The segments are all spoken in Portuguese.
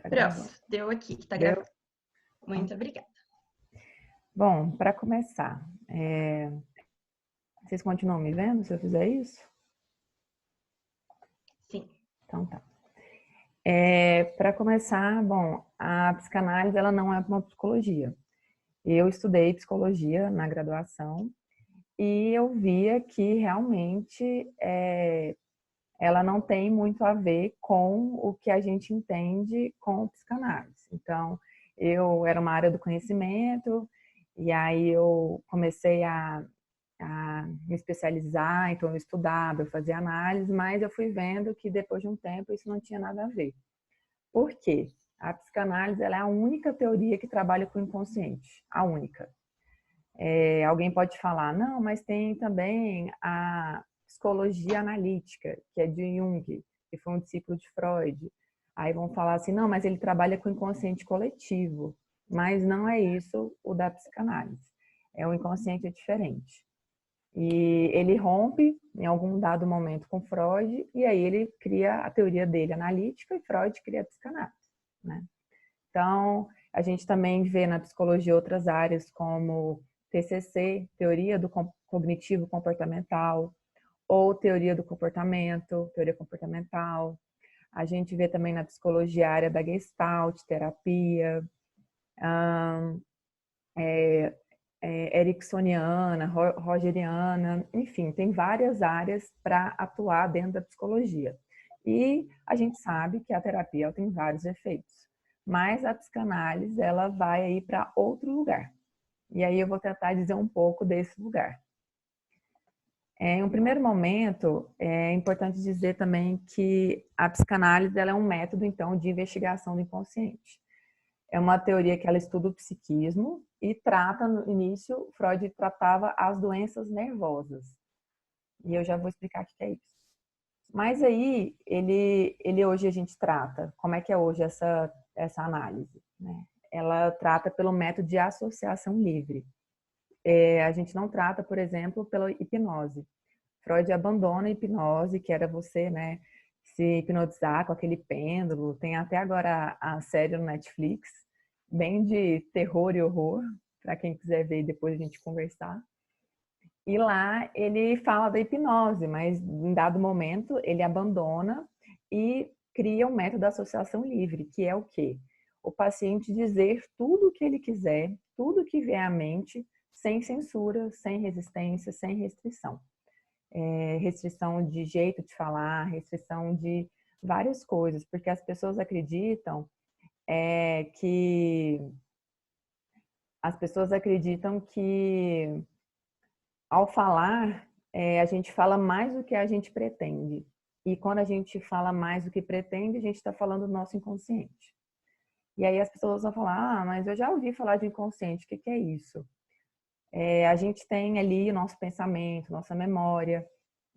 Tá gravando. Pronto, deu aqui, tá Deu? gravando. Muito obrigada. Bom, para começar, vocês continuam me vendo se eu fizer isso? Sim. Então tá. Para começar, bom, a psicanálise ela não é uma psicologia. Eu estudei psicologia na graduação e eu via que realmente ela não tem muito a ver com o que a gente entende com psicanálise. Então, eu era uma área do conhecimento e aí eu comecei a me especializar, então eu estudava, eu fazia análise, mas eu fui vendo que depois de um tempo isso não tinha nada a ver. Por quê? A psicanálise ela é a única teoria que trabalha com o inconsciente, a única. Alguém pode falar, não, mas tem também a psicologia analítica, que é de Jung, que foi um discípulo de Freud. Aí vão falar assim, não, mas ele trabalha com o inconsciente coletivo. Mas não é isso o da psicanálise. O inconsciente é diferente. E ele rompe em algum dado momento com Freud, e aí ele cria a teoria dele analítica e Freud cria a psicanálise, né? Então, a gente também vê na psicologia outras áreas como TCC, teoria do cognitivo comportamental, ou teoria do comportamento, teoria comportamental. A gente vê também na psicologia a área da Gestalt, terapia, ericksoniana, rogeriana, enfim, tem várias áreas para atuar dentro da psicologia. E a gente sabe que a terapia tem vários efeitos, mas a psicanálise ela vai aí para outro lugar. E aí eu vou tentar dizer um pouco desse lugar. Em um primeiro momento, é importante dizer também que a psicanálise ela é um método, então, de investigação do inconsciente. É uma teoria que ela estuda o psiquismo e trata, no início, Freud tratava as doenças nervosas. E eu já vou explicar o que é isso. Mas aí, ele hoje a gente trata, como é que é hoje essa análise, né? Ela trata pelo método de associação livre. A gente não trata, por exemplo, pela hipnose. Freud abandona a hipnose, que era você, né, se hipnotizar com aquele pêndulo. Tem até agora a série no Netflix, bem de terror e horror, para quem quiser ver e depois a gente conversar. E lá ele fala da hipnose, mas em dado momento ele abandona e cria um método de associação livre, que é o quê? O paciente dizer tudo o que ele quiser, tudo que vier à mente, sem censura, sem resistência, sem restrição. Restrição de jeito de falar, restrição de várias coisas, porque as pessoas acreditam que ao falar a gente fala mais do que a gente pretende. E quando a gente fala mais do que pretende, a gente está falando do nosso inconsciente. E aí as pessoas vão falar, ah, mas eu já ouvi falar de inconsciente, o que é isso? A gente tem ali o nosso pensamento, nossa memória,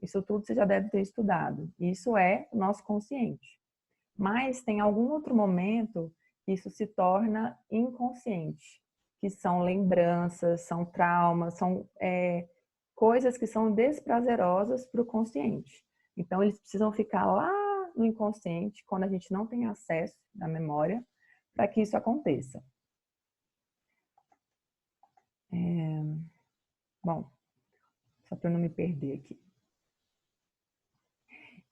isso tudo você já deve ter estudado. Isso é o nosso consciente. Mas tem algum outro momento que isso se torna inconsciente, que são lembranças, são traumas, são coisas que são desprazerosas para o consciente. Então, eles precisam ficar lá no inconsciente, quando a gente não tem acesso da memória, para que isso aconteça. Bom, só para não me perder aqui.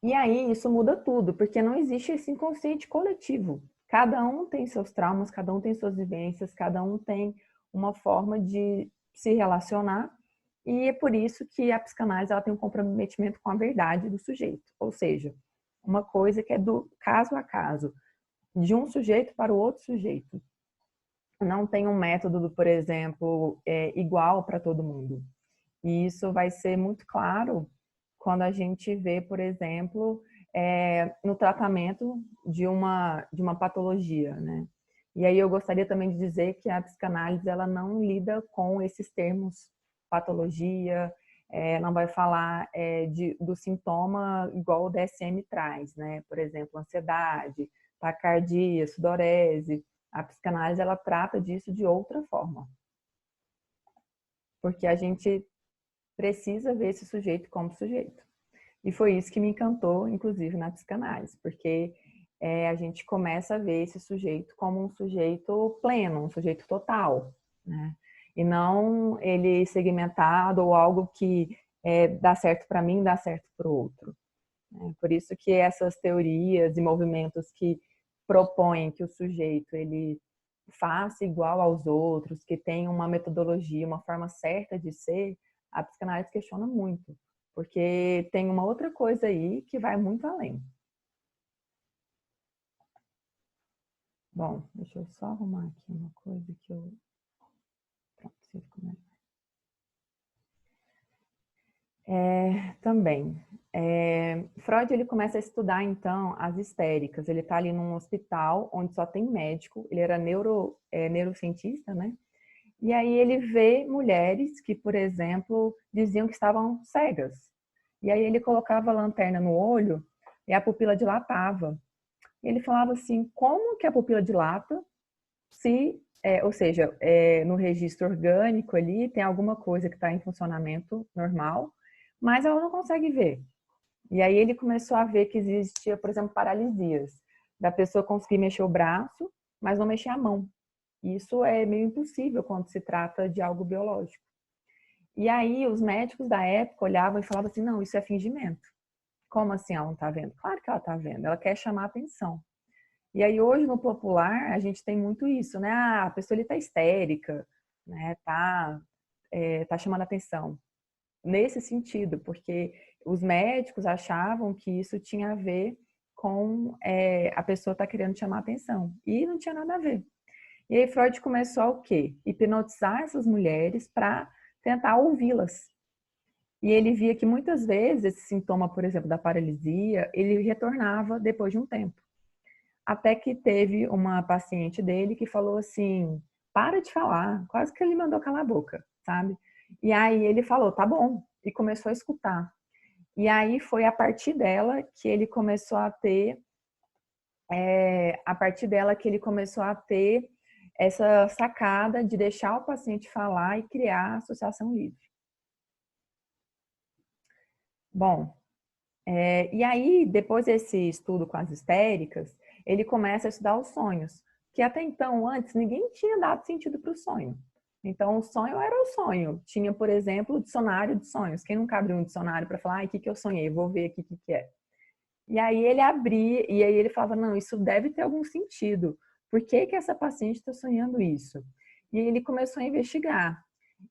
E aí isso muda tudo, porque não existe esse inconsciente coletivo. Cada um tem seus traumas, cada um tem suas vivências, cada um tem uma forma de se relacionar. E é por isso que a psicanálise ela tem um comprometimento com a verdade do sujeito. Ou seja, uma coisa que é do caso a caso, de um sujeito para o outro sujeito. Não tem um método, por exemplo, igual para todo mundo. E isso vai ser muito claro quando a gente vê, por exemplo, no tratamento de uma patologia, né? E aí eu gostaria também de dizer que a psicanálise ela não lida com esses termos patologia, não vai falar do sintoma igual o DSM traz, né? Por exemplo, ansiedade, taquicardia, sudorese. A psicanálise ela trata disso de outra forma. Porque a gente precisa ver esse sujeito como sujeito. E foi isso que me encantou, inclusive, na psicanálise, porque a gente começa a ver esse sujeito como um sujeito pleno, um sujeito total, né? E não ele segmentado ou algo que dá certo para mim, dá certo para o outro. Né? Por isso que essas teorias e movimentos que propõem que o sujeito ele faça igual aos outros, que tenha uma metodologia, uma forma certa de ser, a psicanálise questiona muito, porque tem uma outra coisa aí que vai muito além. Bom, deixa eu só arrumar aqui uma coisa que eu... Pronto, você ficou melhor. Também. Freud ele começa a estudar, então, as histéricas. Ele está ali num hospital onde só tem médico. Ele era neurocientista, né? E aí ele vê mulheres que, por exemplo, diziam que estavam cegas. E aí ele colocava a lanterna no olho e a pupila dilatava. E ele falava assim, como que a pupila dilata se, ou seja, no registro orgânico ali tem alguma coisa que está em funcionamento normal, mas ela não consegue ver. E aí ele começou a ver que existia, por exemplo, paralisias, da pessoa conseguir mexer o braço, mas não mexer a mão. Isso é meio impossível quando se trata de algo biológico. E aí os médicos da época olhavam e falavam assim, não, isso é fingimento. Como assim ela não está vendo? Claro que ela está vendo, ela quer chamar a atenção. E aí hoje no popular a gente tem muito isso, né? Ah, a pessoa está histérica, né? Tá chamando a atenção. Nesse sentido, porque os médicos achavam que isso tinha a ver com a pessoa estar querendo chamar a atenção. E não tinha nada a ver. E aí Freud começou a o quê? Hipnotizar essas mulheres para tentar ouvi-las. E ele via que muitas vezes esse sintoma, por exemplo, da paralisia, ele retornava depois de um tempo. Até que teve uma paciente dele que falou assim, para de falar, quase que ele mandou calar a boca, sabe? E aí ele falou, tá bom, e começou a escutar. E aí foi a partir dela que ele começou a ter, essa sacada de deixar o paciente falar e criar a associação livre. Bom, e aí, depois desse estudo com as histéricas, ele começa a estudar os sonhos, que até então, antes, ninguém tinha dado sentido para o sonho. Então, o sonho era o sonho. Tinha, por exemplo, o dicionário de sonhos. Quem nunca abriu um dicionário para falar, o que eu sonhei? Vou ver aqui o que é. E aí ele abria, e aí ele falava, não, isso deve ter algum sentido. Por que essa paciente está sonhando isso? E aí ele começou a investigar.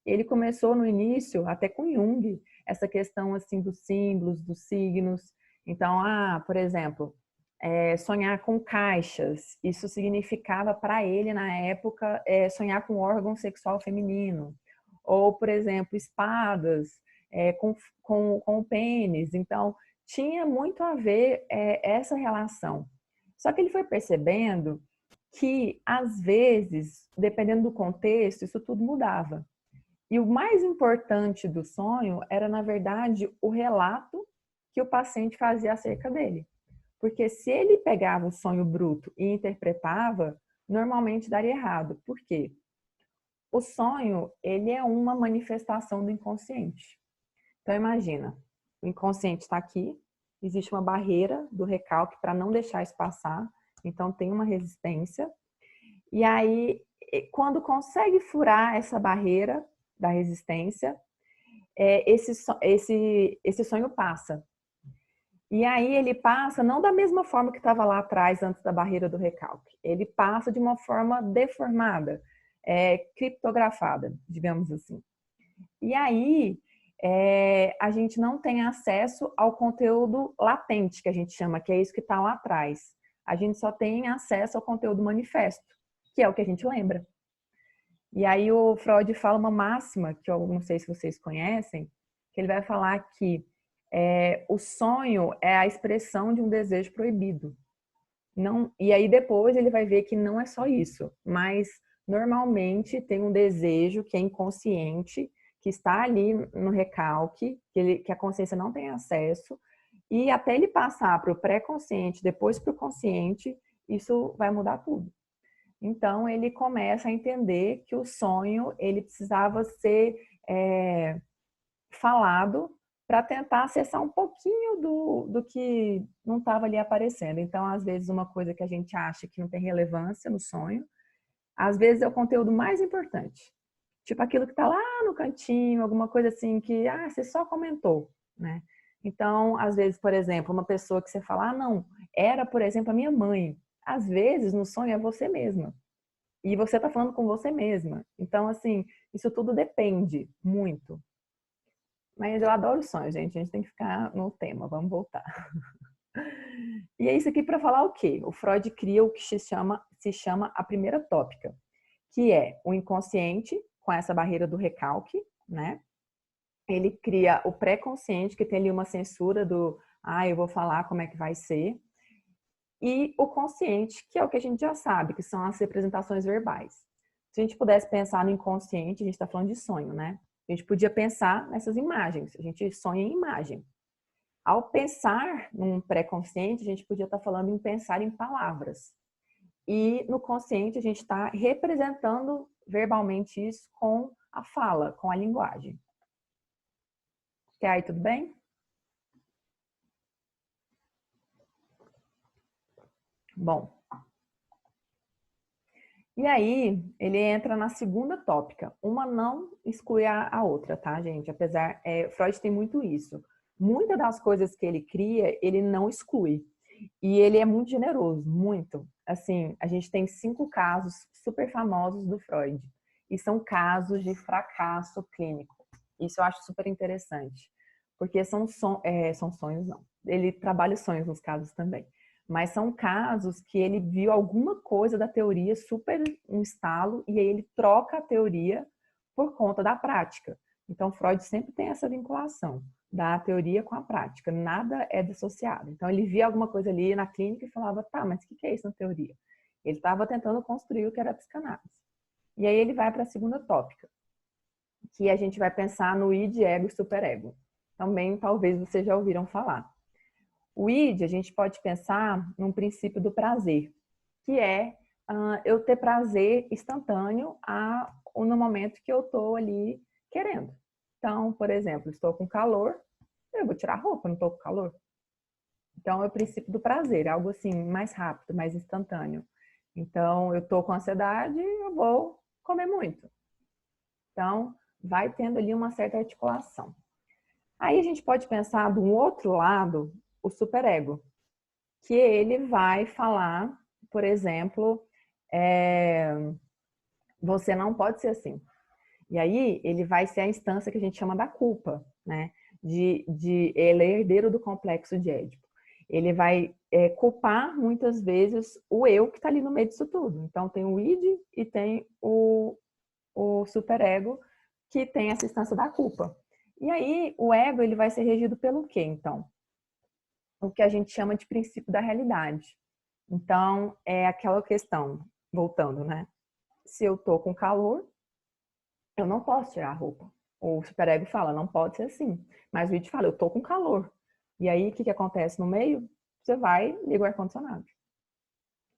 Ele começou no início, até com Jung, essa questão assim dos símbolos, dos signos. Então, por exemplo, sonhar com caixas, isso significava para ele, na época, sonhar com órgão sexual feminino. Ou, por exemplo, espadas com o pênis. Então, tinha muito a ver essa relação. Só que ele foi percebendo que, às vezes, dependendo do contexto, isso tudo mudava. E o mais importante do sonho era, na verdade, o relato que o paciente fazia acerca dele. Porque se ele pegava o sonho bruto e interpretava, normalmente daria errado. Por quê? O sonho, ele é uma manifestação do inconsciente. Então, imagina, o inconsciente está aqui, existe uma barreira do recalque para não deixar isso passar, então tem uma resistência. E aí, quando consegue furar essa barreira da resistência, esse sonho passa. E aí ele passa não da mesma forma que estava lá atrás, antes da barreira do recalque. Ele passa de uma forma deformada, criptografada, digamos assim. E aí a gente não tem acesso ao conteúdo latente, que a gente chama, que é isso que está lá atrás. A gente só tem acesso ao conteúdo manifesto, que é o que a gente lembra. E aí o Freud fala uma máxima, que eu não sei se vocês conhecem, que ele vai falar que o sonho é a expressão de um desejo proibido. Não, e aí depois ele vai ver que não é só isso, mas normalmente tem um desejo que é inconsciente, que está ali no recalque, que a consciência não tem acesso, e até ele passar para o pré-consciente, depois para o consciente, isso vai mudar tudo. Então ele começa a entender que o sonho ele precisava ser falado para tentar acessar um pouquinho do que não estava ali aparecendo. Então, às vezes, uma coisa que a gente acha que não tem relevância no sonho, às vezes é o conteúdo mais importante. Tipo aquilo que está lá no cantinho, alguma coisa assim que, você só comentou, né? Então, às vezes, por exemplo, uma pessoa que você fala, não, era, por exemplo, a minha mãe. Às vezes, no sonho é você mesma. E você está falando com você mesma. Então, assim, isso tudo depende muito. Mas eu adoro sonhos, gente. A gente tem que ficar no tema. Vamos voltar. E é isso aqui para falar o quê? O Freud cria o que se chama a primeira tópica, que é o inconsciente, com essa barreira do recalque, né? Ele cria o pré-consciente, que tem ali uma censura do, eu vou falar como é que vai ser. E o consciente, que é o que a gente já sabe, que são as representações verbais. Se a gente pudesse pensar no inconsciente, a gente está falando de sonho, né? A gente podia pensar nessas imagens. A gente sonha em imagem. Ao pensar num pré-consciente, a gente podia estar falando em pensar em palavras. E no consciente, a gente está representando verbalmente isso com a fala, com a linguagem. Até aí, tudo bem? Bom. E aí, ele entra na segunda tópica. Uma não exclui a outra, tá, gente? Apesar, Freud tem muito isso. Muitas das coisas que ele cria, ele não exclui. E ele é muito generoso, muito. Assim, a gente tem 5 casos super famosos do Freud. E são casos de fracasso clínico. Isso eu acho super interessante. Porque são sonhos, não. Ele trabalha os sonhos nos casos também. Mas são casos que ele viu alguma coisa da teoria super um estalo e aí ele troca a teoria por conta da prática. Então, Freud sempre tem essa vinculação da teoria com a prática, nada é dissociado. Então, ele via alguma coisa ali na clínica e falava, tá, mas o que é isso na teoria? Ele estava tentando construir o que era a psicanálise. E aí ele vai para a segunda tópica, que a gente vai pensar no id, ego e superego. Também, talvez, vocês já ouviram falar. O id, a gente pode pensar num princípio do prazer, que é eu ter prazer instantâneo no momento que eu estou ali querendo. Então, por exemplo, estou com calor, eu vou tirar a roupa, não estou com calor. Então, é o princípio do prazer, algo assim, mais rápido, mais instantâneo. Então, eu estou com ansiedade, eu vou comer muito. Então, vai tendo ali uma certa articulação. Aí a gente pode pensar do outro lado, o superego, que ele vai falar, por exemplo, você não pode ser assim. E aí ele vai ser a instância que a gente chama da culpa, né? Ele é herdeiro do complexo de Édipo. Ele vai culpar muitas vezes o eu que está ali no meio disso tudo. Então tem o id e tem o superego que tem essa instância da culpa. E aí o ego ele vai ser regido pelo quê, então? O que a gente chama de princípio da realidade. Então, é aquela questão, voltando, né? Se eu tô com calor, eu não posso tirar a roupa. O superego fala, não pode ser assim. Mas o id fala, eu tô com calor. E aí, o que acontece no meio? Você vai e liga o ar-condicionado.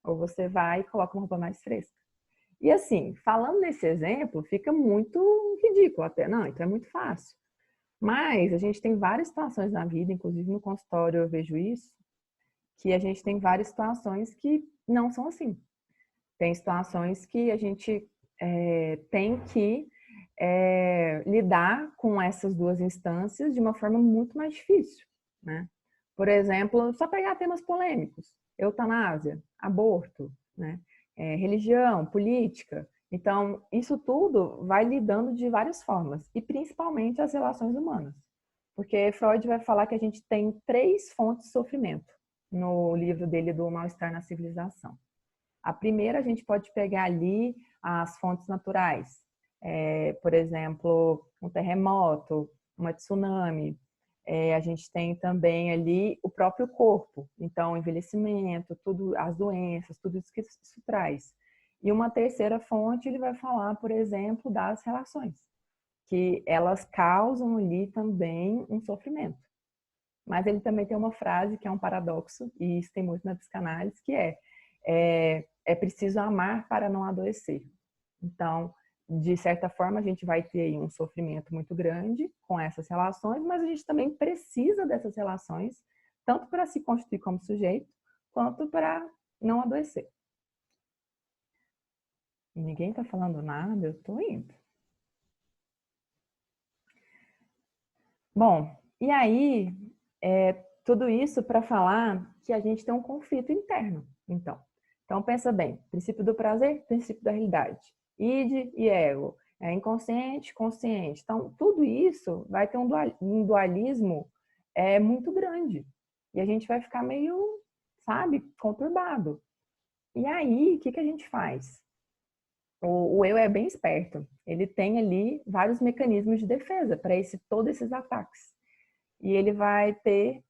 Ou você vai e coloca uma roupa mais fresca. E assim, falando nesse exemplo, fica muito ridículo até. Não, então é muito fácil. Mas a gente tem várias situações na vida, inclusive no consultório eu vejo isso, que a gente tem várias situações que não são assim. Tem situações que a gente tem que lidar com essas duas instâncias de uma forma muito mais difícil, né? Por exemplo, só pegar temas polêmicos, eutanásia, aborto, né? Religião, política. Então, isso tudo vai lidando de várias formas, e principalmente as relações humanas. Porque Freud vai falar que a gente tem 3 fontes de sofrimento no livro dele do Mal-Estar na Civilização. A primeira, a gente pode pegar ali as fontes naturais, por exemplo, um terremoto, uma tsunami. A gente tem também ali o próprio corpo, então o envelhecimento, tudo, as doenças, tudo isso que isso traz. E uma terceira fonte, ele vai falar, por exemplo, das relações, que elas causam ali também um sofrimento. Mas ele também tem uma frase que é um paradoxo, e isso tem muito na psicanálise, que é preciso amar para não adoecer. Então, de certa forma, a gente vai ter aí um sofrimento muito grande com essas relações, mas a gente também precisa dessas relações, tanto para se constituir como sujeito, quanto para não adoecer. E ninguém está falando nada, eu estou indo. Bom, e aí, tudo isso para falar que a gente tem um conflito interno, então. Então, pensa bem, princípio do prazer, princípio da realidade. Id e ego, inconsciente, consciente. Então, tudo isso vai ter um dualismo muito grande. E a gente vai ficar meio, sabe, conturbado. E aí, o que a gente faz? O eu é bem esperto. Ele tem ali vários mecanismos de defesa para todos esses ataques. E ele vai ter,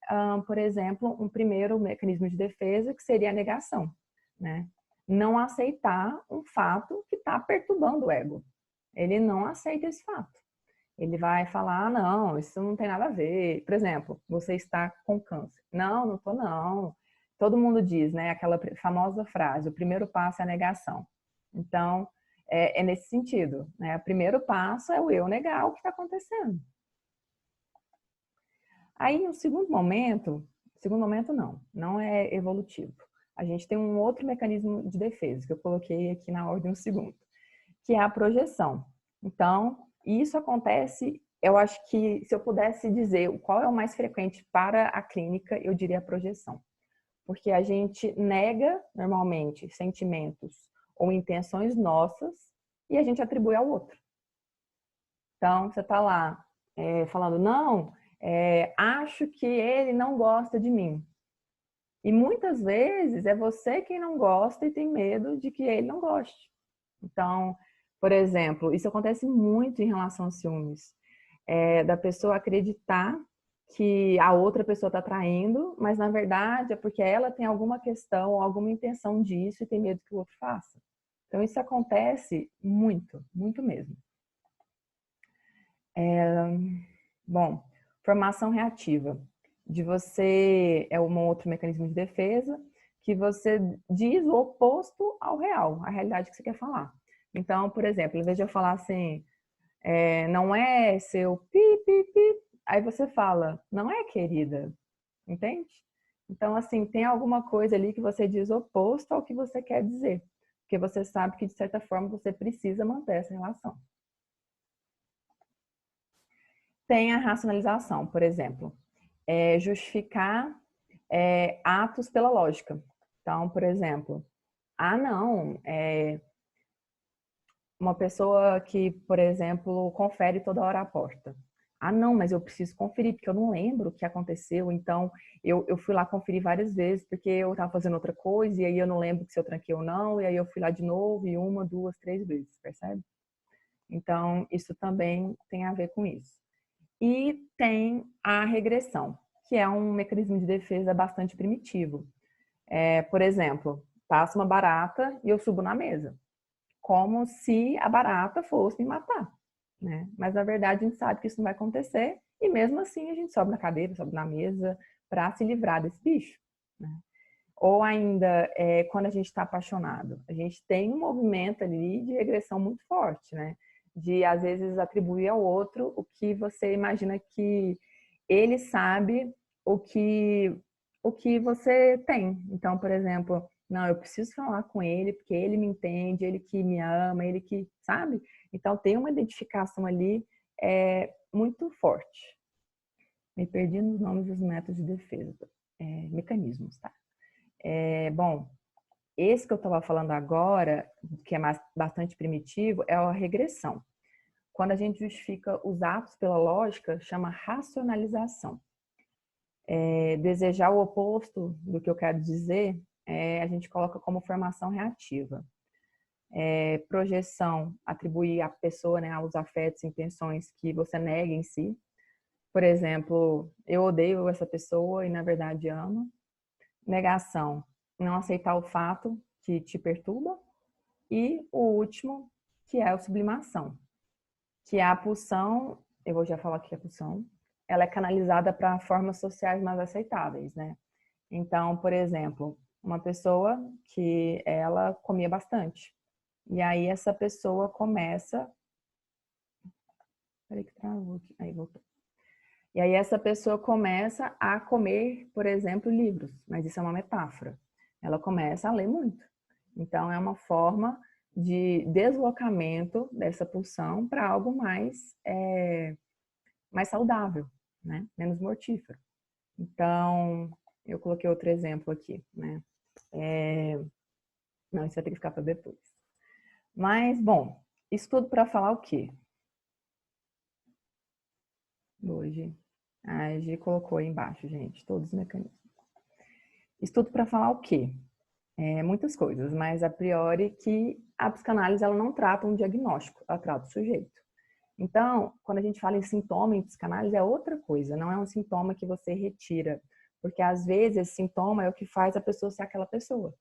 por exemplo, um primeiro mecanismo de defesa, que seria a negação, né? Não aceitar um fato que está perturbando o ego. Ele não aceita esse fato. Ele vai falar, ah, não, isso não tem nada a ver. Por exemplo, você está com câncer. Não, não estou não. Todo mundo diz, né, aquela famosa frase, o primeiro passo é a negação. Então, é nesse sentido, né? O primeiro passo é o eu negar o que está acontecendo. Aí, no segundo momento não é evolutivo. A gente tem um outro mecanismo de defesa, que eu coloquei aqui na ordem um segundo, que é a projeção. Então, isso acontece, eu acho que se eu pudesse dizer qual é o mais frequente para a clínica, eu diria a projeção. Porque a gente nega, normalmente, sentimentos ou intenções nossas e a gente atribui ao outro. Então, você está lá falando, não, acho que ele não gosta de mim. E muitas vezes é você quem não gosta e tem medo de que ele não goste. Então, por exemplo, isso acontece muito em relação aos ciúmes. Da pessoa acreditar que a outra pessoa está traindo, mas na verdade é porque ela tem alguma questão, alguma intenção disso e tem medo que o outro faça. Então, isso acontece muito, muito mesmo. Bom, formação reativa. De você é um outro mecanismo de defesa que você diz o oposto ao real, à realidade que você quer falar. Então, por exemplo, em vez de eu falar assim, não é seu pi, pi, pi, aí você fala, não é querida, entende? Então, assim, tem alguma coisa ali que você diz oposto ao que você quer dizer, porque você sabe que, de certa forma, você precisa manter essa relação. Tem a racionalização, por exemplo, justificar atos pela lógica. Então, por exemplo, não, uma pessoa que, por exemplo, confere toda hora a porta. Não, mas eu preciso conferir, porque eu não lembro o que aconteceu, então eu fui lá conferir várias vezes, porque eu estava fazendo outra coisa, e aí eu não lembro se eu tranquei ou não, e aí eu fui lá de novo, e 1, 2, 3 vezes, percebe? Então, isso também tem a ver com isso. E tem a regressão, que é um mecanismo de defesa bastante primitivo. Por exemplo, passa uma barata e eu subo na mesa, como se a barata fosse me matar, né? Mas na verdade a gente sabe que isso não vai acontecer e mesmo assim a gente sobe na cadeira, sobe na mesa para se livrar desse bicho, né? Ou ainda, quando a gente está apaixonado, a gente tem um movimento ali de regressão muito forte, né? De, às vezes, atribuir ao outro o que você imagina que ele sabe o que você tem. Então, por exemplo, não, eu preciso falar com ele porque ele me entende, ele que me ama, ele que, sabe? Então, tem uma identificação ali muito forte. Me perdi nos nomes dos métodos de defesa, mecanismos, tá? Bom, esse que eu estava falando agora, que é bastante primitivo, é a regressão. Quando a gente justifica os atos pela lógica, chama racionalização. Desejar o oposto do que eu quero dizer, a gente coloca como formação reativa. Projeção, atribuir à pessoa, né, aos afetos e intenções que você nega em si. Por exemplo, eu odeio essa pessoa e na verdade amo. Negação, não aceitar o fato que te perturba. E o último, que é a sublimação, que é a pulsão, eu vou já falar aqui a pulsão, ela é canalizada para formas sociais mais aceitáveis, né? Então, por exemplo, uma pessoa que ela comia bastante. E aí essa pessoa começa... Peraí que travou aqui. Aí voltou. E aí essa pessoa começa a comer, por exemplo, livros. Mas isso é uma metáfora. Ela começa a ler muito. Então é uma forma de deslocamento dessa pulsão para algo mais saudável, né? Menos mortífero. Então, eu coloquei outro exemplo aqui, né? Não, isso vai ter que ficar para depois. Mas, bom, isso tudo para falar o quê? Hoje, a Gi colocou aí embaixo, gente, todos os mecanismos. Isso tudo para falar o quê? Muitas coisas, mas a priori que a psicanálise ela não trata um diagnóstico, ela trata o sujeito. Então, quando a gente fala em sintoma em psicanálise, é outra coisa, não é um sintoma que você retira, porque às vezes esse sintoma é o que faz a pessoa ser aquela pessoa.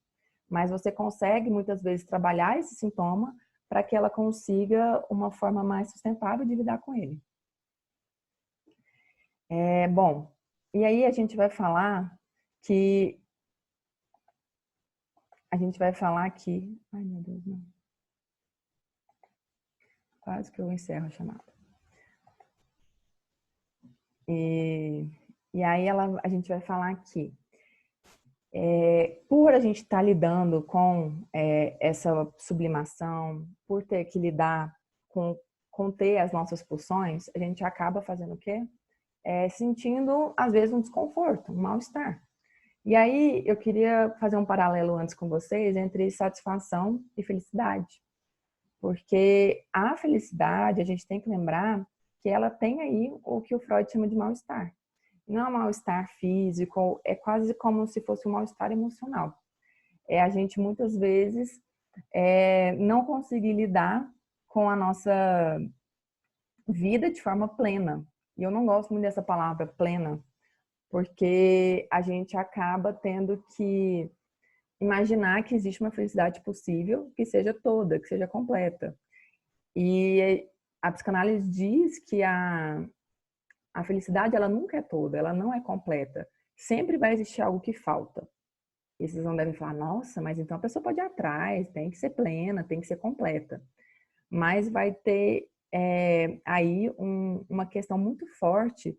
Mas você consegue muitas vezes trabalhar esse sintoma para que ela consiga uma forma mais sustentável de lidar com ele. Bom, e aí a gente vai falar que ai meu Deus, não. Quase que eu encerro a chamada. E aí a gente vai falar que por a gente estar lidando com essa sublimação, por ter que lidar com conter as nossas pulsões, a gente acaba fazendo o quê? Sentindo, às vezes, um desconforto, um mal-estar. E aí eu queria fazer um paralelo antes com vocês entre satisfação e felicidade. Porque a felicidade, a gente tem que lembrar que ela tem aí o que o Freud chama de mal-estar. Não é um mal-estar físico, é quase como se fosse um mal-estar emocional. A gente muitas vezes não conseguir lidar com a nossa vida de forma plena. E eu não gosto muito dessa palavra plena, porque a gente acaba tendo que imaginar que existe uma felicidade possível que seja toda, que seja completa. E a psicanálise diz que a felicidade ela nunca é toda, ela não é completa. Sempre vai existir algo que falta. E vocês não devem falar, nossa, mas então a pessoa pode ir atrás, tem que ser plena, tem que ser completa. Mas vai ter aí uma questão muito forte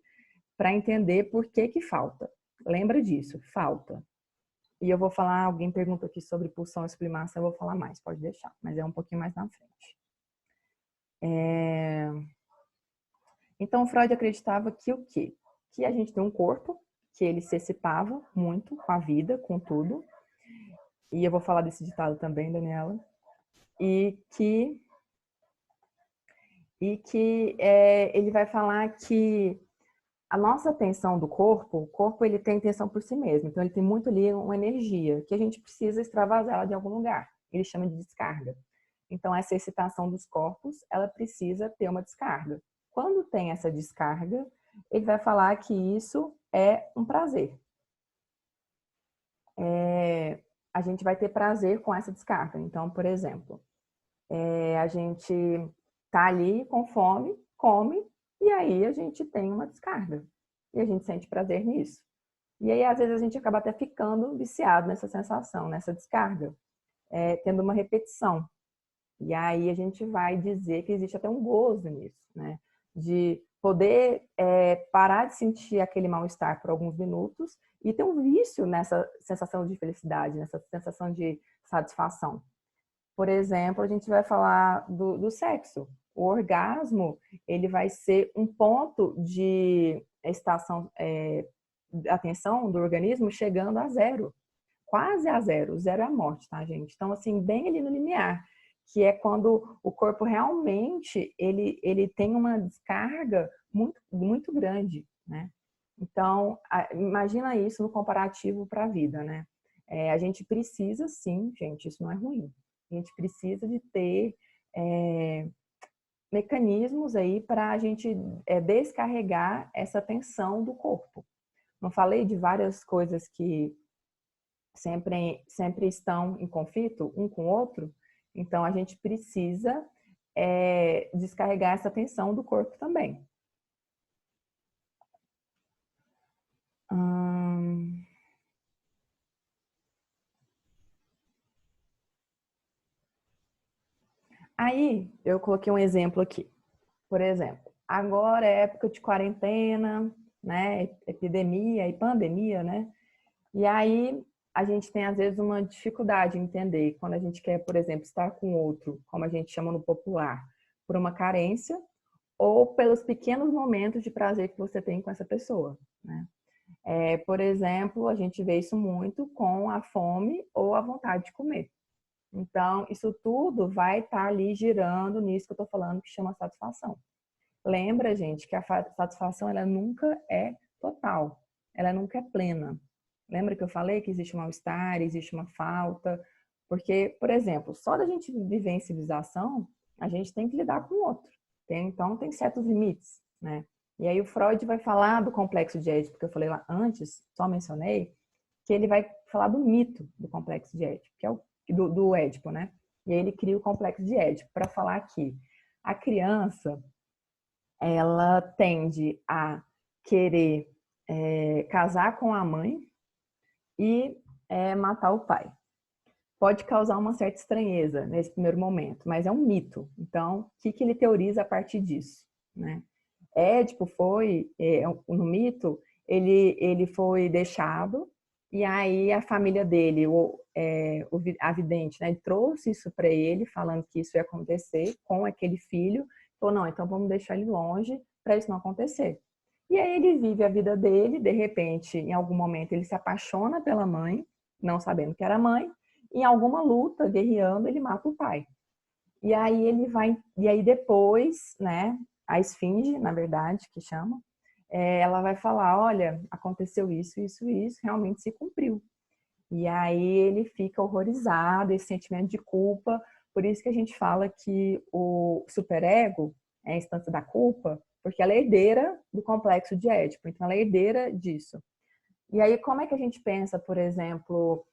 para entender por que que falta. Lembra disso, falta. E eu vou falar, alguém pergunta aqui sobre pulsão e sublimação, eu vou falar mais, pode deixar, mas é um pouquinho mais na frente. Então, Freud acreditava que o quê? Que a gente tem um corpo, que ele se excitava muito com a vida, com tudo. E eu vou falar desse ditado também, Daniela. E que ele vai falar que a nossa tensão do corpo, o corpo ele tem tensão por si mesmo, então ele tem muito ali uma energia que a gente precisa extravasar de algum lugar. Ele chama de descarga. Então essa excitação dos corpos, ela precisa ter uma descarga. Quando tem essa descarga, ele vai falar que isso é um prazer. A gente vai ter prazer com essa descarga. Então, por exemplo, a gente tá ali com fome, come, e aí a gente tem uma descarga. E a gente sente prazer nisso. E aí, às vezes, a gente acaba até ficando viciado nessa sensação, nessa descarga, tendo uma repetição. E aí a gente vai dizer que existe até um gozo nisso, né? De poder parar de sentir aquele mal-estar por alguns minutos e ter um vício nessa sensação de felicidade, nessa sensação de satisfação. Por exemplo, a gente vai falar do sexo. O orgasmo, ele vai ser um ponto de estação, atenção do organismo chegando a zero. Quase a zero. Zero é a morte, tá, gente? Então, assim, bem ali no limiar, que é quando o corpo realmente, ele tem uma descarga muito, muito grande, né? Então, imagina isso no comparativo para a vida, né? A gente precisa, sim, gente, isso não é ruim. A gente precisa de ter mecanismos aí para a gente descarregar essa tensão do corpo. Não falei de várias coisas que sempre estão em conflito um com o outro? Então, a gente precisa descarregar essa tensão do corpo também. Aí, eu coloquei um exemplo aqui. Por exemplo, agora é época de quarentena, né? Epidemia e pandemia, né? E aí, a gente tem, às vezes, uma dificuldade em entender quando a gente quer, por exemplo, estar com outro, como a gente chama no popular, por uma carência ou pelos pequenos momentos de prazer que você tem com essa pessoa, né? Por exemplo, a gente vê isso muito com a fome ou a vontade de comer. Então, isso tudo vai estar ali girando nisso que eu estou falando, que chama satisfação. Lembra, gente, que a satisfação ela nunca é total, ela nunca é plena. Lembra que eu falei que existe um mal-estar, existe uma falta? Porque, por exemplo, só da gente viver em civilização, a gente tem que lidar com o outro. Então, tem certos limites, né? E aí o Freud vai falar do complexo de Édipo, que eu falei lá antes, só mencionei, que ele vai falar do mito do complexo de Édipo, que é do Édipo, né? E aí ele cria o complexo de Édipo para falar que a criança, ela tende a querer casar com a mãe e matar o pai. Pode causar uma certa estranheza nesse primeiro momento, mas é um mito. Então, o que ele teoriza a partir disso, né? Édipo foi, no mito, ele foi deixado e aí a família dele, a vidente, né, trouxe isso para ele, falando que isso ia acontecer com aquele filho. Falou, não, então vamos deixar ele longe para isso não acontecer. E aí ele vive a vida dele, de repente, em algum momento ele se apaixona pela mãe, não sabendo que era mãe, em alguma luta, guerreando, ele mata o pai. E aí ele vai, e aí depois, né, a esfinge, na verdade, que chama, ela vai falar, olha, aconteceu isso, isso, isso, realmente se cumpriu. E aí ele fica horrorizado, esse sentimento de culpa, por isso que a gente fala que o superego é a instância da culpa, porque ela é herdeira do complexo de Édipo, então ela é herdeira disso. E aí como é que a gente pensa, por exemplo,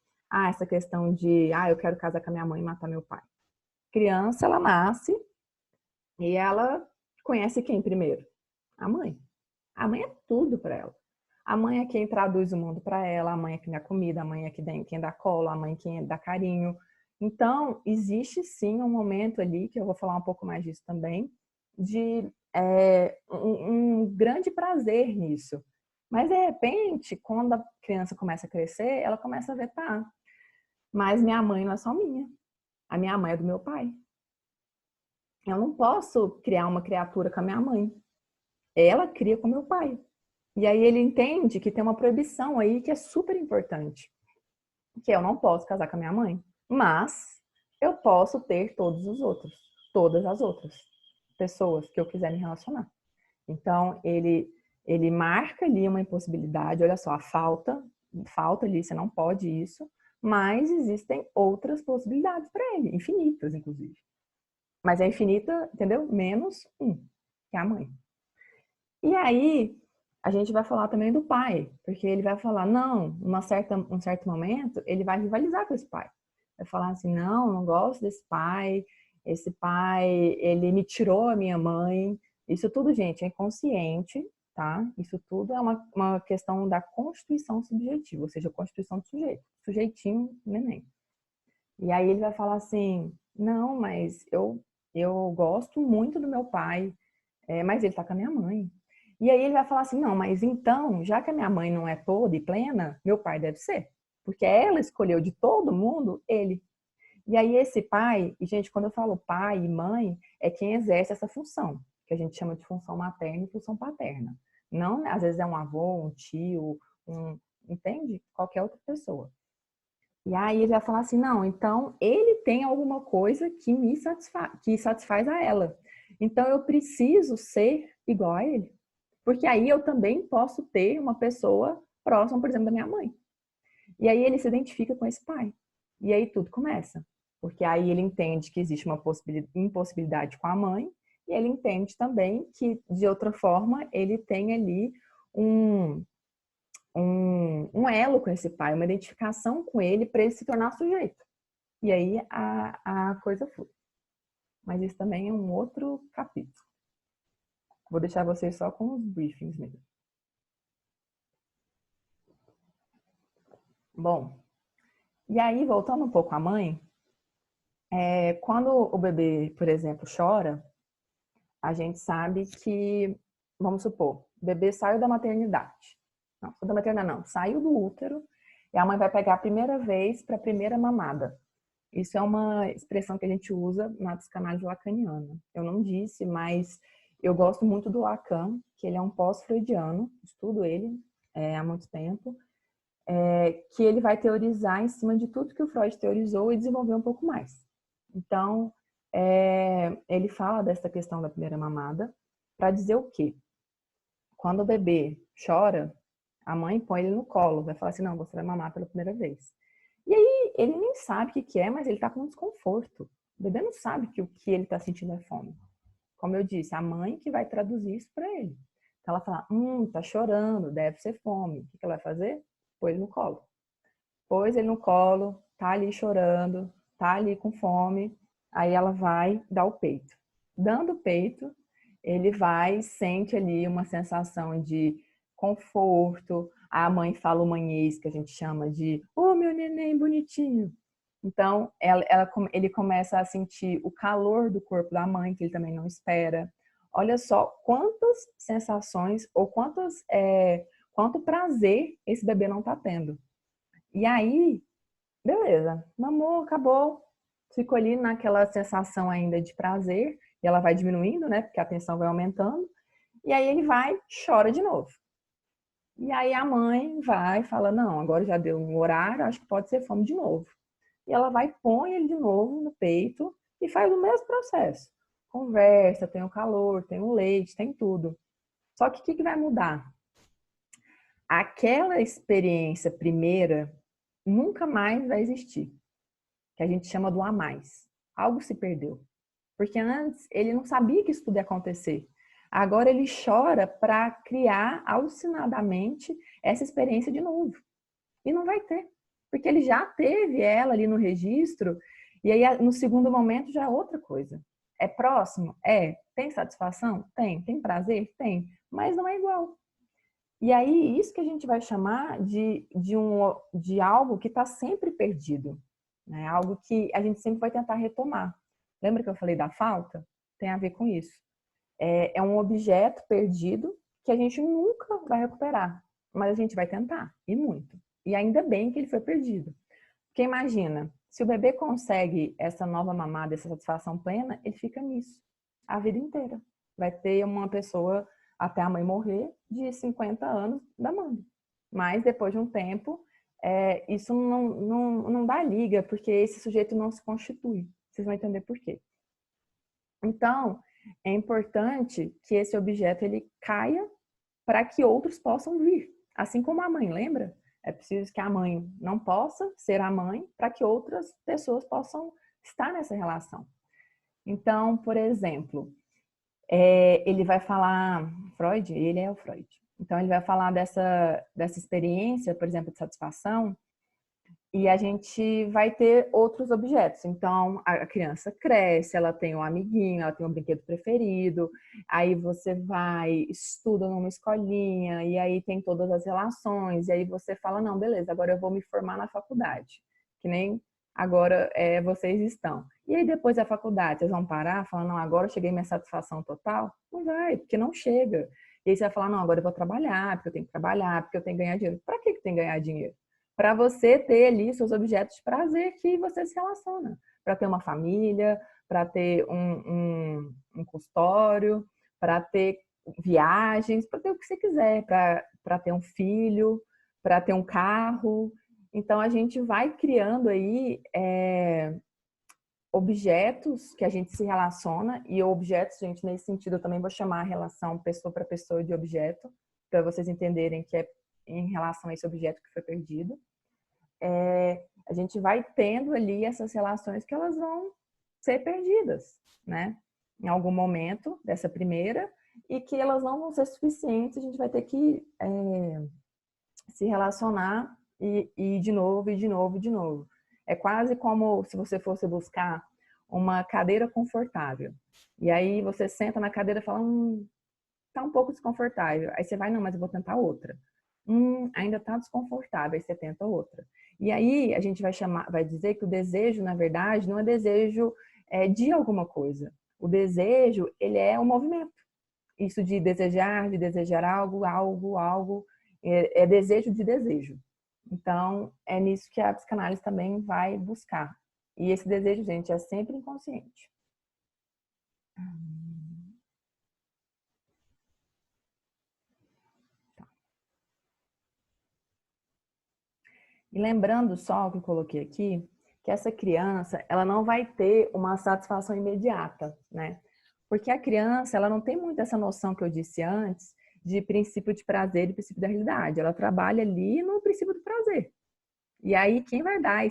essa questão de, eu quero casar com a minha mãe e matar meu pai? Criança, ela nasce e ela conhece quem primeiro? A mãe. A mãe é tudo para ela. A mãe é quem traduz o mundo para ela, a mãe é quem dá comida, a mãe é quem dá colo, a mãe é quem dá carinho. Então, existe sim um momento ali, que eu vou falar um pouco mais disso também, de um grande prazer nisso. Mas, de repente, quando a criança começa a crescer, ela começa a ver, tá, mas minha mãe não é só minha. A minha mãe é do meu pai. Eu não posso criar uma criatura com a minha mãe. Ela cria com meu pai. E aí ele entende que tem uma proibição aí que é super importante, que eu não posso casar com a minha mãe, mas eu posso ter todas as outras pessoas que eu quiser me relacionar. Então ele marca ali uma impossibilidade, olha só, a falta ali, você não pode isso, mas existem outras possibilidades para ele, infinitas inclusive. Mas é infinita, entendeu? Menos um, que é a mãe. E aí, a gente vai falar também do pai, porque ele vai falar, não, um certo momento, ele vai rivalizar com esse pai. Vai falar assim, não, não gosto desse pai, esse pai, ele me tirou a minha mãe. Isso tudo, gente, é inconsciente, tá? Isso tudo é uma questão da constituição subjetiva, ou seja, a constituição do sujeito, sujeitinho, neném. E aí ele vai falar assim, não, mas eu gosto muito do meu pai, mas ele tá com a minha mãe. E aí ele vai falar assim, não, mas então, já que a minha mãe não é toda e plena, meu pai deve ser. Porque ela escolheu de todo mundo ele. E aí esse pai, e gente, quando eu falo pai e mãe, é quem exerce essa função, que a gente chama de função materna e função paterna. Não, às vezes é um avô, um tio, entende? Qualquer outra pessoa. E aí ele vai falar assim, não, então ele tem alguma coisa que que satisfaz a ela. Então eu preciso ser igual a ele. Porque aí eu também posso ter uma pessoa próxima, por exemplo, da minha mãe. E aí ele se identifica com esse pai. E aí tudo começa. Porque aí ele entende que existe uma impossibilidade com a mãe, e ele entende também que, de outra forma, ele tem ali um, um elo com esse pai, uma identificação com ele para ele se tornar sujeito. E aí a coisa flui. Mas isso também é um outro capítulo. Vou deixar vocês só com os briefings mesmo. Bom, e aí, voltando um pouco à mãe, Quando o bebê, por exemplo, chora, a gente sabe que, vamos supor, o bebê saiu da maternidade. Não, da maternidade não, saiu do útero e a mãe vai pegar a primeira vez para a primeira mamada. Isso é uma expressão que a gente usa na psicanálise lacaniana. Eu não disse, mas eu gosto muito do Lacan, que ele é um pós-freudiano, estudo ele há muito tempo, que ele vai teorizar em cima de tudo que o Freud teorizou e desenvolver um pouco mais. Então, ele fala dessa questão da primeira mamada para dizer o quê? Quando o bebê chora, a mãe põe ele no colo, vai falar assim, não, você vai mamar pela primeira vez. E aí, ele nem sabe o que é, mas ele está com um desconforto. O bebê não sabe que o que ele está sentindo é fome. Como eu disse, a mãe que vai traduzir isso para ele. Então ela fala, tá chorando, deve ser fome. O que ela vai fazer? Põe ele no colo. Pôs ele no colo, tá ali chorando, tá ali com fome, aí ela vai dar o peito. Dando o peito, ele vai, sente ali uma sensação de conforto. A mãe fala o manhês, que a gente chama de, ô meu neném bonitinho. Então, ele começa a sentir o calor do corpo da mãe, que ele também não espera. Olha só quantas sensações ou quanto prazer esse bebê não está tendo. E aí, beleza, mamou, acabou. Ficou ali naquela sensação ainda de prazer, e ela vai diminuindo, né? Porque a tensão vai aumentando. E aí ele vai, chora de novo. E aí a mãe vai e fala: não, agora já deu um horário, acho que pode ser fome de novo. E ela vai, põe ele de novo no peito e faz o mesmo processo. Conversa, tem o calor, tem o leite, tem tudo. Só que o que vai mudar? Aquela experiência primeira nunca mais vai existir, que a gente chama do a mais. Algo se perdeu. Porque antes ele não sabia que isso tudo ia acontecer. Agora ele chora para criar alucinadamente essa experiência de novo. E não vai ter. Porque ele já teve ela ali no registro, e aí no segundo momento já é outra coisa. É próximo? É. Tem satisfação? Tem. Tem prazer? Tem. Mas não é igual. E aí, isso que a gente vai chamar de algo que está sempre perdido, né? Algo que a gente sempre vai tentar retomar. Lembra que eu falei da falta? Tem a ver com isso. É um objeto perdido que a gente nunca vai recuperar, mas a gente vai tentar, e muito. E ainda bem que ele foi perdido. Porque imagina, se o bebê consegue essa nova mamada, essa satisfação plena, ele fica nisso a vida inteira. Vai ter uma pessoa até a mãe morrer de 50 anos da mãe. Mas depois de um tempo, isso não dá liga, porque esse sujeito não se constitui. Vocês vão entender por quê. Então, é importante que esse objeto ele caia para que outros possam vir. Assim como a mãe, lembra? É preciso que a mãe não possa ser a mãe para que outras pessoas possam estar nessa relação. Então, por exemplo, ele vai falar, Freud, ele é o Freud. Então, ele vai falar dessa experiência, por exemplo, de satisfação, e a gente vai ter outros objetos. Então, a criança cresce, ela tem um amiguinho, ela tem um brinquedo preferido, aí você vai, estuda numa escolinha, e aí tem todas as relações, e aí você fala, não, beleza, agora eu vou me formar na faculdade, que nem agora vocês estão. E aí depois da faculdade, vocês vão parar, falando, não, agora eu cheguei à minha satisfação total? Não vai, porque não chega. E aí você vai falar, não, agora eu vou trabalhar, porque eu tenho que trabalhar, porque eu tenho que ganhar dinheiro. Para que tem que ganhar dinheiro? Para você ter ali seus objetos de prazer que você se relaciona. Para ter uma família, para ter um consultório, para ter viagens, para ter o que você quiser, para ter um filho, para ter um carro. Então, a gente vai criando aí objetos que a gente se relaciona, e objetos, gente, nesse sentido, eu também vou chamar a relação pessoa para pessoa de objeto, para vocês entenderem que é em relação a esse objeto que foi perdido. A gente vai tendo ali essas relações que elas vão ser perdidas, né? Em algum momento dessa primeira, e que elas não vão ser suficientes, a gente vai ter que se relacionar e de novo, e de novo, e de novo. É quase como se você fosse buscar uma cadeira confortável. E aí você senta na cadeira e fala, tá um pouco desconfortável. Aí você vai, não, mas eu vou tentar outra. ainda está desconfortável, aí você tenta outra. E aí a gente vai dizer que o desejo, na verdade, não é desejo de alguma coisa. O desejo, ele é um movimento. Isso de desejar algo, é desejo de desejo. Então, é nisso que a psicanálise também vai buscar. E esse desejo, gente, é sempre inconsciente. E lembrando só o que eu coloquei aqui, que essa criança, ela não vai ter uma satisfação imediata, né? Porque a criança, ela não tem muito essa noção que eu disse antes, de princípio de prazer e princípio da realidade. Ela trabalha ali no princípio do prazer. E aí, quem vai dar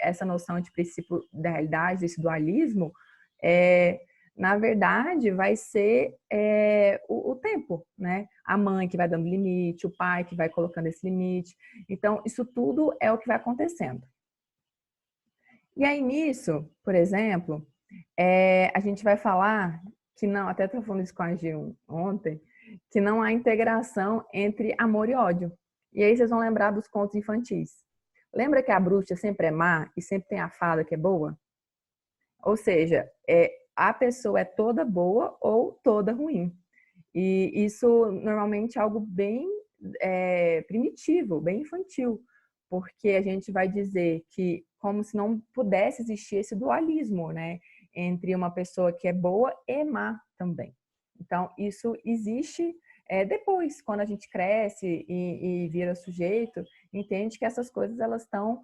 essa noção de princípio da realidade, esse dualismo, na verdade, vai ser o tempo, né? A mãe que vai dando limite, o pai que vai colocando esse limite. Então, isso tudo é o que vai acontecendo. E aí, nisso, por exemplo, a gente vai falar que não, até estou falando isso com a Gil ontem, que não há integração entre amor e ódio. E aí vocês vão lembrar dos contos infantis. Lembra que a bruxa sempre é má e sempre tem a fada que é boa? Ou seja, a pessoa é toda boa ou toda ruim. E isso normalmente é algo bem primitivo, bem infantil, porque a gente vai dizer que como se não pudesse existir esse dualismo, né, entre uma pessoa que é boa e má também. Então, isso existe depois, quando a gente cresce e vira sujeito, entende que essas coisas elas estão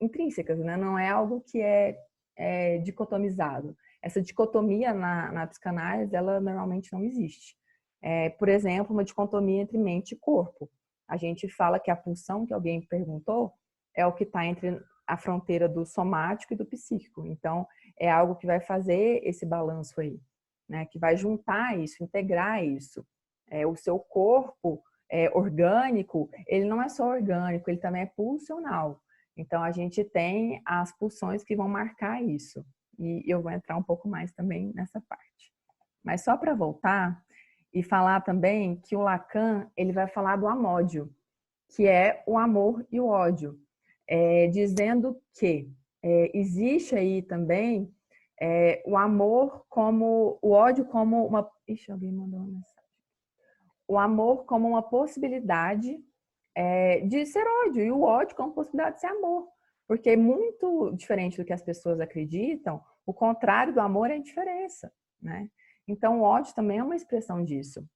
intrínsecas, né? Não é algo que é dicotomizado. Essa dicotomia na psicanálise, ela normalmente não existe. Por exemplo, uma dicotomia entre mente e corpo. A gente fala que a pulsão que alguém perguntou é o que está entre a fronteira do somático e do psíquico. Então, é algo que vai fazer esse balanço aí, né? Que vai juntar isso, integrar isso. O seu corpo orgânico, ele não é só orgânico, ele também é pulsional. Então, a gente tem as pulsões que vão marcar isso. E eu vou entrar um pouco mais também nessa parte. Mas só para voltar e falar também que o Lacan, ele vai falar do amódio, que é o amor e o ódio, dizendo que existe aí também o amor como, o ódio como uma... Ixi, alguém mandou uma mensagem. O amor como uma possibilidade de ser ódio, e o ódio como possibilidade de ser amor. Porque muito diferente do que as pessoas acreditam, o contrário do amor é a indiferença, né? Então, o ódio também é uma expressão disso.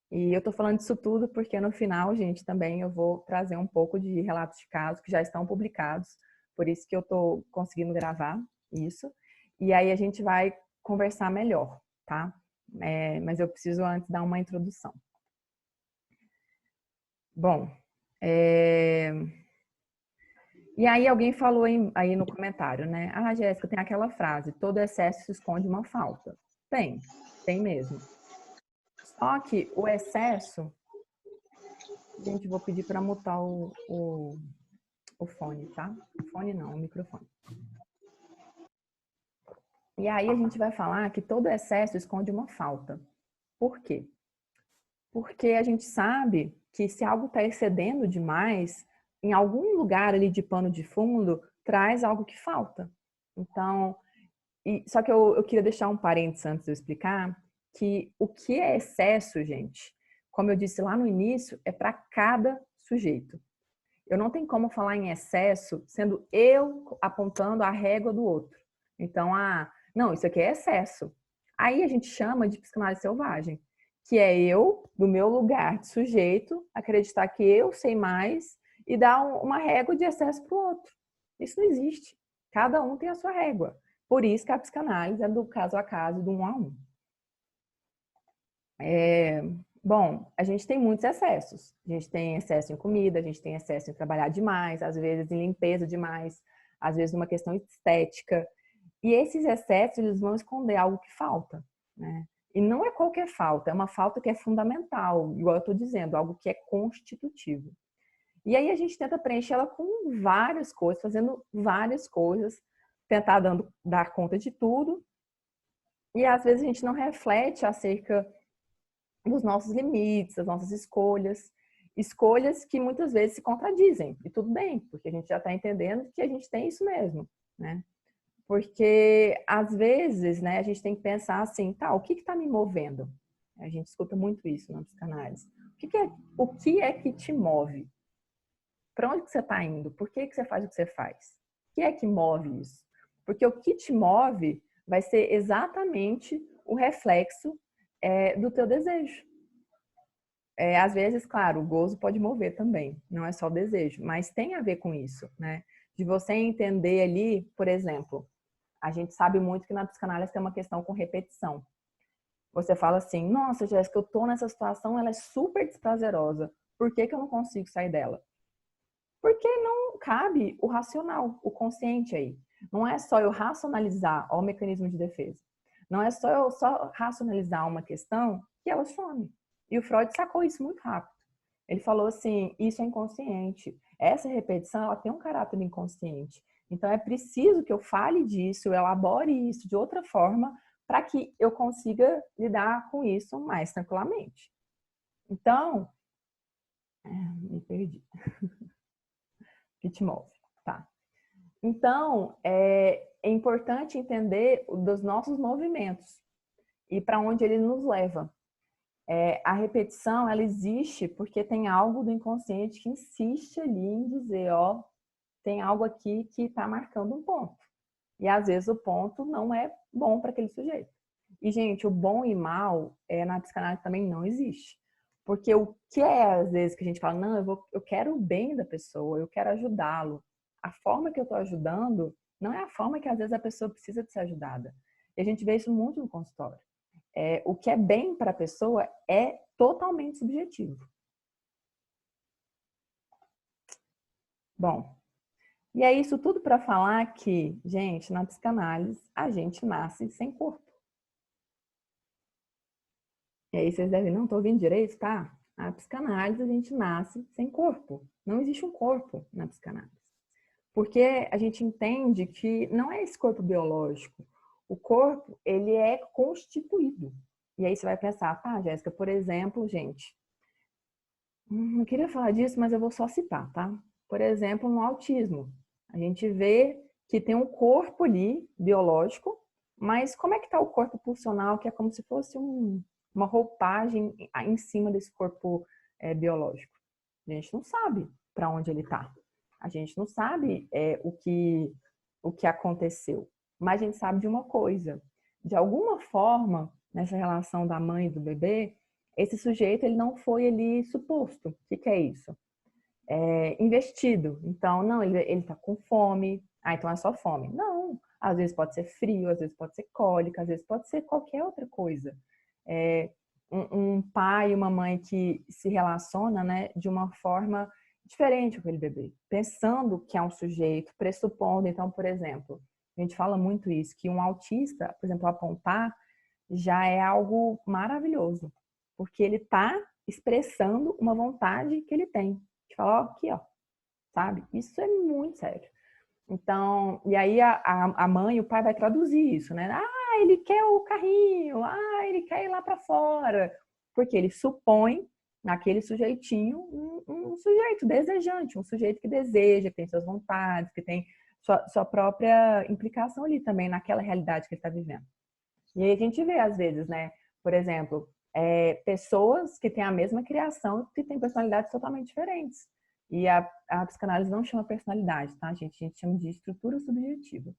E eu tô falando disso tudo porque no final, gente, também eu vou trazer um pouco de relatos de casos que já estão publicados, por isso que eu tô conseguindo gravar isso. E aí a gente vai conversar melhor, tá? Mas eu preciso antes dar uma introdução. Bom, e aí alguém falou aí no comentário, né? Ah, Jéssica, tem aquela frase, todo excesso esconde uma falta. Tem mesmo. Só que o excesso... Gente, vou pedir para mutar o fone, tá? O fone não, o microfone. E aí a gente vai falar que todo excesso esconde uma falta. Por quê? Porque a gente sabe que se algo está excedendo demais, em algum lugar ali de pano de fundo, traz algo que falta. Então, só que eu queria deixar um parênteses antes de eu explicar que o que é excesso, gente, como eu disse lá no início, é para cada sujeito. Eu não tenho como falar em excesso sendo eu apontando a régua do outro. Então, não, isso aqui é excesso. Aí a gente chama de psicanálise selvagem, que é eu, do meu lugar de sujeito, acreditar que eu sei mais e dar uma régua de excesso para o outro. Isso não existe. Cada um tem a sua régua. Por isso que a psicanálise é do caso a caso, do 1 a 1. Bom, a gente tem muitos excessos. A gente tem excesso em comida, a gente tem excesso em trabalhar demais, às vezes em limpeza demais, às vezes numa questão estética. E esses excessos, eles vão esconder algo que falta, né? E não é qualquer falta, é uma falta que é fundamental, igual eu estou dizendo, algo que é constitutivo. E aí a gente tenta preencher ela com várias coisas, fazendo várias coisas, tentar dar conta de tudo. E às vezes a gente não reflete acerca dos nossos limites, das nossas escolhas. escolhas que muitas vezes se contradizem. E tudo bem, porque a gente já está entendendo que a gente tem isso mesmo, né? Porque, às vezes, né, a gente tem que pensar assim, tá, o que está me movendo? A gente escuta muito isso na psicanálise. O que é que te move? Para onde que você está indo? Por que que você faz o que você faz? O que é que move isso? Porque o que te move vai ser exatamente o reflexo do teu desejo. Às vezes, claro, o gozo pode mover também, não é só o desejo, mas tem a ver com isso, né? De você entender ali, por exemplo, a gente sabe muito que na psicanálise tem uma questão com repetição. Você fala assim, nossa, Jéssica, eu tô nessa situação, ela é super desprazerosa. Por que que eu não consigo sair dela? Porque não cabe o racional, o consciente aí. Não é só eu racionalizar, ó, o mecanismo de defesa. Não é só eu racionalizar uma questão que ela some. E o Freud sacou isso muito rápido. Ele falou assim, isso é inconsciente. Essa repetição, ela tem um caráter inconsciente. Então é preciso que eu fale disso, eu elabore isso de outra forma para que eu consiga lidar com isso mais tranquilamente. Então, me perdi. Que te move, tá? Então, é importante entender dos nossos movimentos e para onde ele nos leva. A repetição, ela existe porque tem algo do inconsciente que insiste ali em dizer, ó, tem algo aqui que está marcando um ponto. E às vezes o ponto não é bom para aquele sujeito. E, gente, o bom e mal na psicanálise também não existe. Porque o que às vezes que a gente fala, não, eu quero o bem da pessoa, eu quero ajudá-lo. A forma que eu estou ajudando não é a forma que às vezes a pessoa precisa de ser ajudada. E a gente vê isso muito no consultório. O que é bem para a pessoa é totalmente subjetivo. Bom, e é isso tudo para falar que, gente, na psicanálise, a gente nasce sem corpo. E aí vocês devem, não, estou ouvindo direito, tá? A psicanálise, a gente nasce sem corpo. Não existe um corpo na psicanálise. Porque a gente entende que não é esse corpo biológico. O corpo, ele é constituído. E aí você vai pensar, tá, Jéssica, por exemplo, gente, não queria falar disso, mas eu vou só citar, tá? Por exemplo, no autismo. A gente vê que tem um corpo ali, biológico, mas como é que está o corpo pulsional, que é como se fosse uma roupagem em cima desse corpo biológico? A gente não sabe para onde ele está. A gente não sabe o que aconteceu. Mas a gente sabe de uma coisa. De alguma forma, nessa relação da mãe e do bebê, esse sujeito ele não foi ali suposto. O que é isso? Investido. Então, não, ele está com fome. Ah, então é só fome. Não. Às vezes pode ser frio, às vezes pode ser cólica, às vezes pode ser qualquer outra coisa. Um pai e uma mãe que se relaciona, né, de uma forma diferente com aquele bebê, pensando que é um sujeito, pressupondo. Então, por exemplo, a gente fala muito isso, que um autista, por exemplo, apontar já é algo maravilhoso, porque ele está expressando uma vontade que ele tem. De falar, ó, aqui, ó, sabe? Isso é muito sério. Então, e aí a mãe e o pai vai traduzir isso, né? Ah, ele quer o carrinho, ah, ele quer ir lá para fora. Porque ele supõe naquele sujeitinho um sujeito desejante, um sujeito que deseja, que tem suas vontades, que tem sua própria implicação ali também naquela realidade que ele está vivendo. E aí a gente vê, às vezes, né? Por exemplo, pessoas que têm a mesma criação que têm personalidades totalmente diferentes. E a psicanálise não chama personalidade, tá, gente? A gente chama de estrutura subjetiva.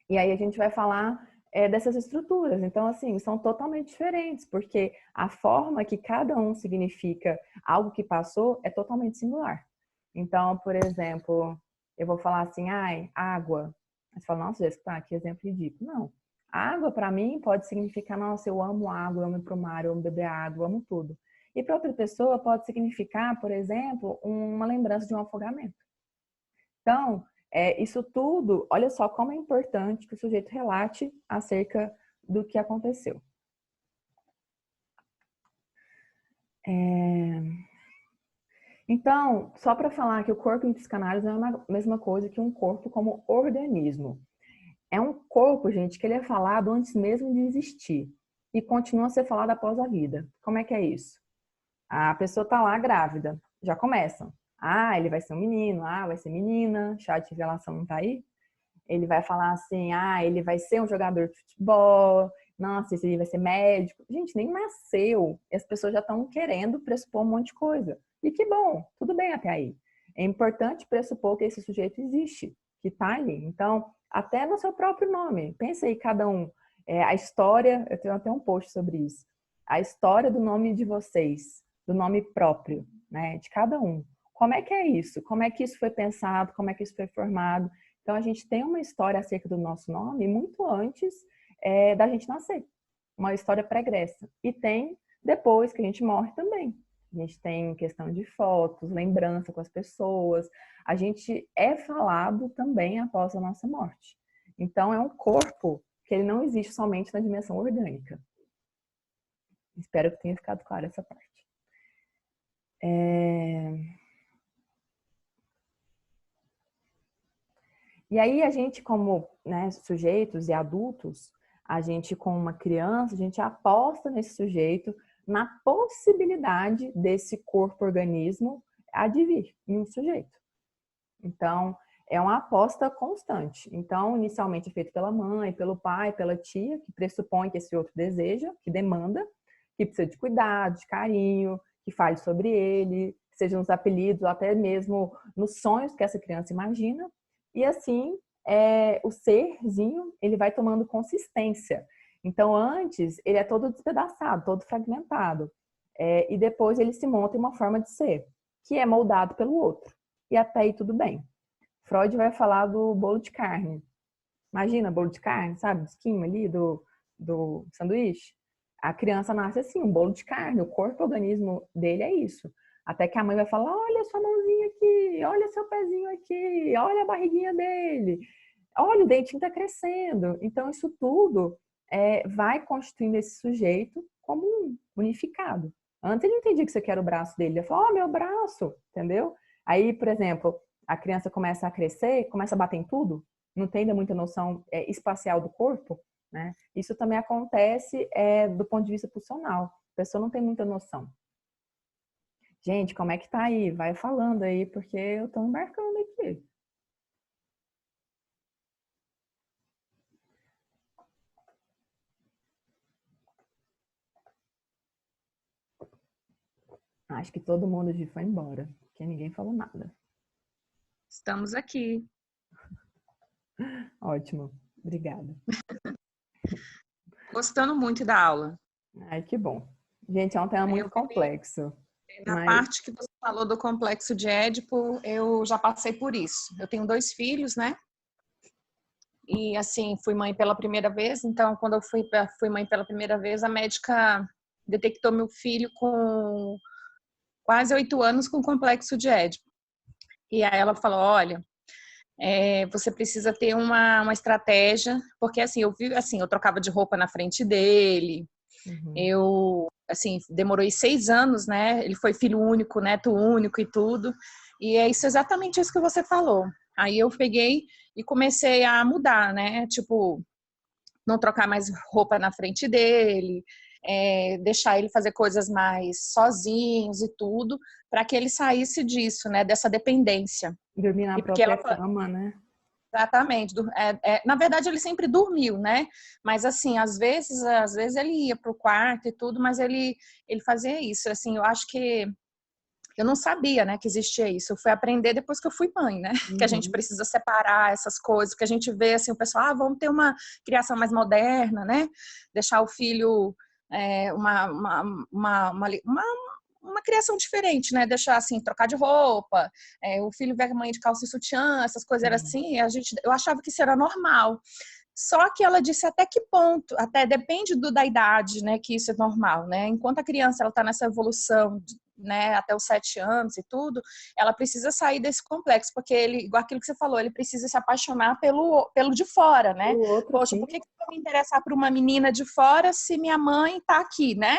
E aí a gente vai falar dessas estruturas. Então, assim, são totalmente diferentes, porque a forma que cada um significa algo que passou é totalmente singular. Então, por exemplo, eu vou falar assim, ai, água. Aí você fala, nossa, Jéssica, tá, que exemplo ridículo. Não. Água, para mim, pode significar, nossa, eu amo água, eu amo ir pro mar, eu amo beber água, eu amo tudo. E para outra pessoa pode significar, por exemplo, uma lembrança de um afogamento. Então, isso tudo, olha só como é importante que o sujeito relate acerca do que aconteceu. Então, só para falar que o corpo em psicanálise não é a mesma coisa que um corpo como organismo. É um corpo, gente, que ele é falado antes mesmo de existir e continua a ser falado após a vida. Como é que é isso? A pessoa tá lá grávida, já começam. Ah, ele vai ser um menino, ah, vai ser menina, chá de revelação não tá aí? Ele vai falar assim, ah, ele vai ser um jogador de futebol, nossa, esse aí vai ser médico. Gente, nem nasceu. E as pessoas já estão querendo pressupor um monte de coisa. E que bom, tudo bem até aí. É importante pressupor que esse sujeito existe, que está ali. Então, até no seu próprio nome. Pensa aí, cada um. A história, eu tenho até um post sobre isso. A história do nome de vocês, do nome próprio, né, de cada um. Como é que é isso? Como é que isso foi pensado? Como é que isso foi formado? Então, a gente tem uma história acerca do nosso nome muito antes da gente nascer. Uma história pregressa. E tem depois que a gente morre também. A gente tem questão de fotos, lembrança com as pessoas. A gente é falado também após a nossa morte. Então, é um corpo que ele não existe somente na dimensão orgânica. Espero que tenha ficado clara essa parte. E aí a gente, como, né, sujeitos e adultos, a gente como uma criança, a gente aposta nesse sujeito na possibilidade desse corpo-organismo advir em um sujeito. Então, é uma aposta constante. Então, inicialmente é feito pela mãe, pelo pai, pela tia, que pressupõe que esse outro deseja, que demanda, que precisa de cuidado, de carinho, que fale sobre ele, que sejam nos apelidos ou até mesmo nos sonhos que essa criança imagina. E assim, o serzinho, ele vai tomando consistência. Então, antes, ele é todo despedaçado, todo fragmentado. E depois ele se monta em uma forma de ser, que é moldado pelo outro. E até aí tudo bem. Freud vai falar do bolo de carne. Imagina bolo de carne, sabe? Do esquema ali, do sanduíche. A criança nasce assim, um bolo de carne. O corpo, o organismo dele é isso. Até que a mãe vai falar, olha sua mãozinha aqui, olha seu pezinho aqui, olha a barriguinha dele, olha o dentinho está crescendo. Então isso tudo vai constituindo esse sujeito como um unificado. Antes ele não entendia que você quer o braço dele, ele falou, meu braço, entendeu? Aí, por exemplo, a criança começa a crescer, começa a bater em tudo, não tem ainda muita noção espacial do corpo, né? Isso também acontece do ponto de vista pulsional. A pessoa não tem muita noção. Gente, como é que tá aí? Vai falando aí, porque eu tô embarcando aqui. Acho que todo mundo já foi embora, porque ninguém falou nada. Estamos aqui. Ótimo, obrigada. Gostando muito da aula. Ai, que bom. Gente, é um tema muito complexo. Na parte que você falou do complexo de Édipo, eu já passei por isso. Eu tenho 2 filhos, né? E assim, fui mãe pela primeira vez. Então, quando eu fui mãe pela primeira vez, a médica detectou meu filho com quase 8 anos com complexo de Édipo. E aí ela falou, olha, você precisa ter uma estratégia, porque assim, eu trocava de roupa na frente dele, eu, assim, demorei 6 anos, né, ele foi filho único, neto único e tudo, e é isso, exatamente isso que você falou. Aí eu peguei e comecei a mudar, né, tipo, não trocar mais roupa na frente dele, deixar ele fazer coisas mais sozinhos e tudo, para que ele saísse disso, né, dessa dependência. Dormir na E porque própria ela, cama, né? exatamente, na verdade ele sempre dormiu, né? Mas assim, às vezes ele ia para o quarto e tudo, mas ele fazia isso. Assim, eu acho que eu não sabia, né, que existia isso. Eu fui aprender depois que eu fui mãe, né? Que a gente precisa separar essas coisas, porque a gente vê assim o pessoal, vamos ter uma criação mais moderna, né? Deixar o filho uma criação diferente, né? Deixar assim, trocar de roupa, o filho ver a mãe de calça e sutiã, essas coisas era assim, eu achava que isso era normal. Só que ela disse até que ponto, até depende da idade, né, que isso é normal, né? Enquanto a criança ela está nessa evolução, né, até os 7 anos e tudo, ela precisa sair desse complexo, porque ele, igual aquilo que você falou, ele precisa se apaixonar pelo de fora, né? O outro, Poxa, por que eu vou me interessar por uma menina de fora se minha mãe está aqui, né?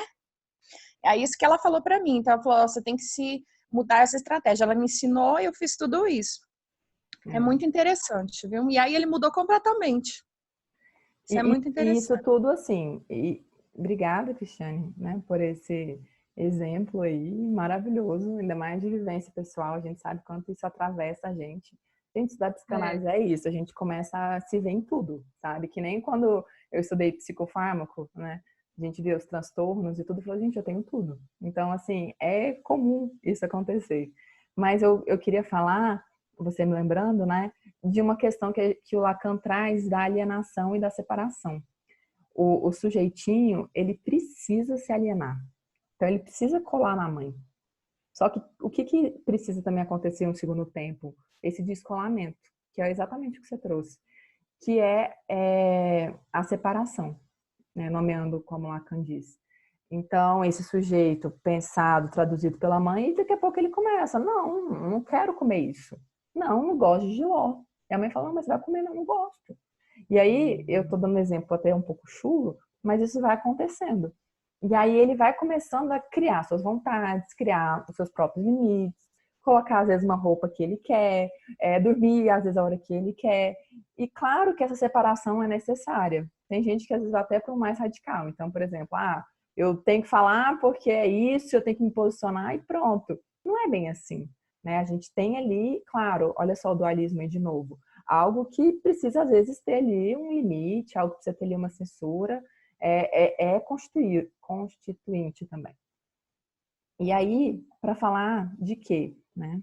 É isso que ela falou para mim. Então ela falou, você tem que se mudar essa estratégia. Ela me ensinou e eu fiz tudo isso. É muito interessante, viu? E aí ele mudou completamente. Isso é muito E isso interessante. tudo assim. Obrigada, Cristiane, né, por esse exemplo aí maravilhoso, ainda mais de vivência pessoal, a gente sabe quanto isso atravessa a gente. Gente, estudar É, psicanálise é isso, a gente começa a se ver em tudo, sabe? Que nem quando eu estudei psicofármaco, né? A gente vê os transtornos e tudo e falou, gente, eu tenho tudo. Então, assim, é comum isso acontecer. Mas eu queria falar, você me lembrando, né, de uma questão que o Lacan traz da alienação e da separação. O sujeitinho, ele precisa se alienar. Então, ele precisa colar na mãe. Só que o que precisa também acontecer em um segundo tempo? Esse descolamento, que é exatamente o que você trouxe, que é a separação, né? Nomeando como Lacan diz. Então, esse sujeito pensado, traduzido pela mãe, e daqui a pouco ele começa, não quero comer isso. Não gosto de jiló. E a mãe fala, não, mas você vai comer, não gosto. E aí, eu estou dando um exemplo até um pouco chulo, mas isso vai acontecendo. E aí ele vai começando a criar suas vontades, criar os seus próprios limites, colocar às vezes uma roupa que ele quer, dormir às vezes a hora que ele quer. E claro que essa separação é necessária. Tem gente que às vezes vai até para o mais radical. Então, por exemplo, eu tenho que falar porque é isso, eu tenho que me posicionar e pronto. Não é bem assim, né? A gente tem ali, claro, olha só o dualismo aí de novo, algo que precisa às vezes ter ali um limite, algo que precisa ter ali uma censura, é constituinte também. E aí, para falar de quê? Né?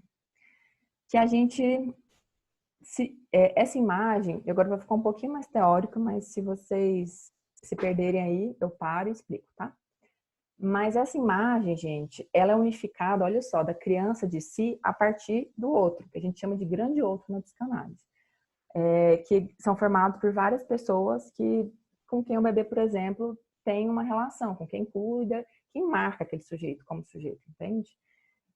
Que a gente, essa imagem, agora vai ficar um pouquinho mais teórico, mas se vocês se perderem aí, eu paro e explico, tá? Mas essa imagem, gente, ela é unificada, olha só, da criança de si a partir do outro, que a gente chama de grande outro na psicanálise. Que são formados por várias pessoas com quem o bebê, por exemplo, tem uma relação, com quem cuida, quem marca aquele sujeito como sujeito, entende?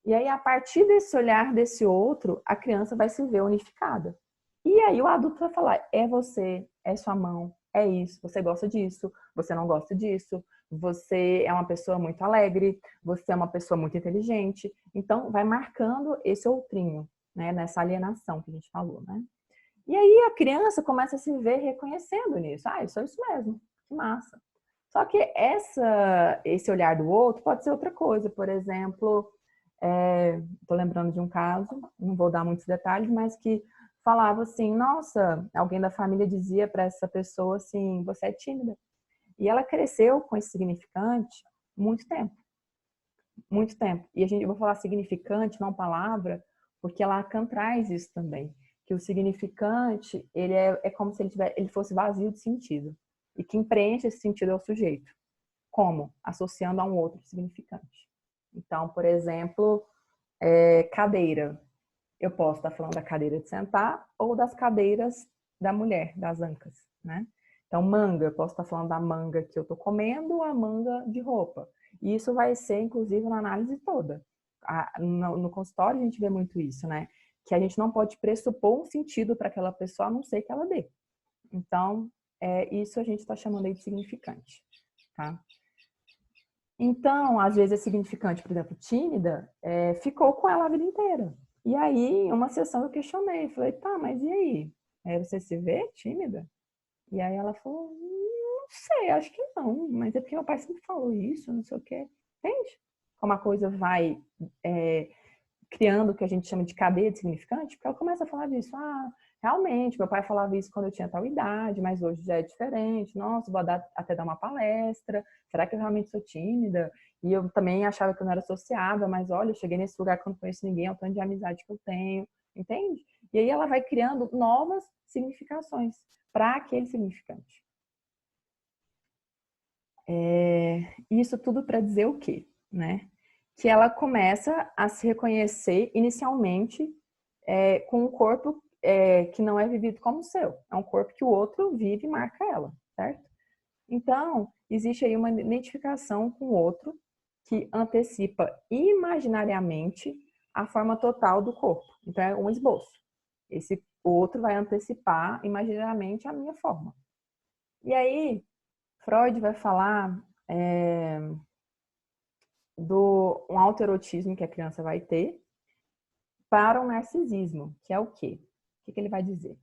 E aí, a partir desse olhar desse outro, a criança vai se ver unificada. E aí o adulto vai falar, é você, é sua mão, é isso, você gosta disso, você não gosta disso, você é uma pessoa muito alegre, você é uma pessoa muito inteligente. Então, vai marcando esse outrinho, né, nessa alienação que a gente falou, né? E aí a criança começa a se ver reconhecendo nisso. Eu sou isso mesmo, que massa. Só que esse olhar do outro pode ser outra coisa. Por exemplo, estou lembrando de um caso, não vou dar muitos detalhes, mas que falava assim, nossa, alguém da família dizia para essa pessoa assim, você é tímida. E ela cresceu com esse significante muito tempo, muito tempo. E eu vou falar significante, não palavra, porque Lacan traz isso também, que o significante, ele é como se ele fosse vazio de sentido. E quem preenche esse sentido é o sujeito. Como? Associando a um outro significante. Então, por exemplo, cadeira. Eu posso estar falando da cadeira de sentar ou das cadeiras da mulher, das ancas, né? Então, manga, eu posso estar falando da manga que eu estou comendo ou a manga de roupa. E isso vai ser, inclusive, na análise toda. No consultório, a gente vê muito isso, né? Que a gente não pode pressupor um sentido para aquela pessoa, a não ser que ela dê. Então, isso a gente está chamando aí de significante, tá? Então, às vezes, é significante, por exemplo, tímida, ficou com ela a vida inteira. E aí, em uma sessão, eu questionei, falei, tá, mas e aí? Você se vê tímida? E aí ela falou, não sei, acho que não, mas é porque meu pai sempre falou isso, não sei o quê. Entende? Como a coisa vai criando o que a gente chama de cadeia de significante, porque ela começa a falar disso. Realmente, meu pai falava isso quando eu tinha tal idade, mas hoje já é diferente. Nossa, vou até dar uma palestra. Será que eu realmente sou tímida? E eu também achava que eu não era sociável, mas olha, eu cheguei nesse lugar que eu não conheço ninguém, é o tanto de amizade que eu tenho, entende? E aí ela vai criando novas significações para aquele significante. Isso tudo para dizer o quê? Né? Que ela começa a se reconhecer inicialmente com um corpo que não é vivido como o seu. É um corpo que o outro vive e marca ela, certo? Então, existe aí uma identificação com o outro que antecipa imaginariamente a forma total do corpo. Então, é um esboço. Esse outro vai antecipar imaginariamente a minha forma. E aí, Freud vai falar do um autoerotismo que a criança vai ter para o narcisismo, que é o quê? O que ele vai dizer?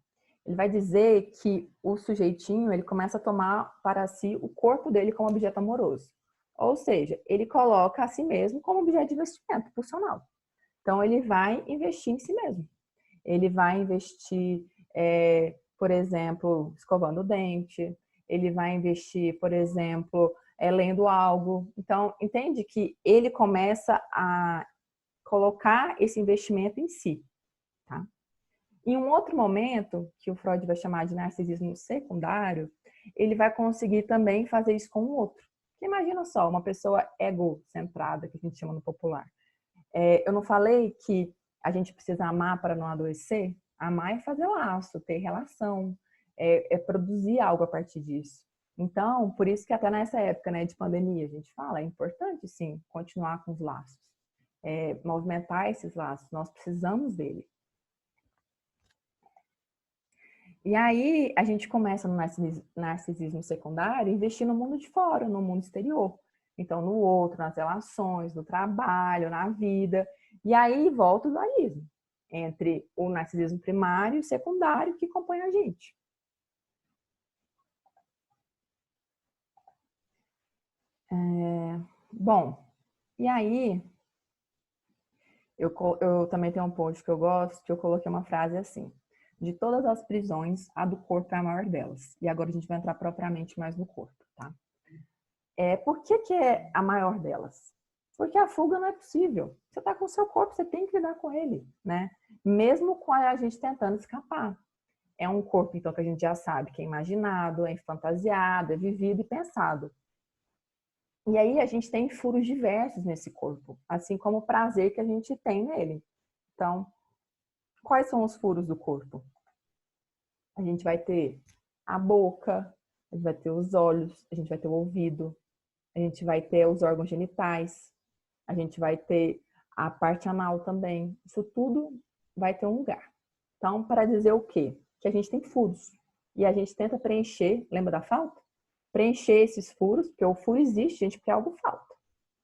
Ele vai dizer que o sujeitinho ele começa a tomar para si o corpo dele como objeto amoroso. Ou seja, ele coloca a si mesmo como objeto de investimento pulsional. Então, ele vai investir em si mesmo. Ele vai investir, por exemplo, escovando o dente. Ele vai investir, por exemplo, lendo algo. Então, entende que ele começa a colocar esse investimento em si, tá? Em um outro momento, que o Freud vai chamar de narcisismo secundário, ele vai conseguir também fazer isso com o outro. Porque imagina só, uma pessoa egocentrada, que a gente chama no popular. Eu não falei que a gente precisa amar para não adoecer? Amar é fazer laço, ter relação, é produzir algo a partir disso. Então, por isso que até nessa época, né, de pandemia, a gente fala, é importante sim continuar com os laços, movimentar esses laços, nós precisamos dele. E aí a gente começa no narcisismo secundário, investir no mundo de fora, no mundo exterior. Então, no outro, nas relações, no trabalho, na vida. E aí volta o dualismo entre o narcisismo primário e secundário que compõe a gente. Bom, e aí eu também tenho um post que eu gosto, que eu coloquei uma frase assim: de todas as prisões, a do corpo é a maior delas. E agora a gente vai entrar propriamente mais no corpo, tá? Por que é a maior delas? Porque a fuga não é possível. Você está com o seu corpo, você tem que lidar com ele, né? Mesmo com a gente tentando escapar. É um corpo, então, que a gente já sabe que é imaginado, é fantasiado, é vivido e pensado. E aí a gente tem furos diversos nesse corpo, assim como o prazer que a gente tem nele. Então, quais são os furos do corpo? A gente vai ter a boca, a gente vai ter os olhos, a gente vai ter o ouvido, a gente vai ter os órgãos genitais, a gente vai ter a parte anal também. Isso tudo vai ter um lugar. Então, para dizer o quê? Que a gente tem furos. E a gente tenta preencher, lembra da falta? Preencher esses furos, porque o furo existe, gente, porque algo falta.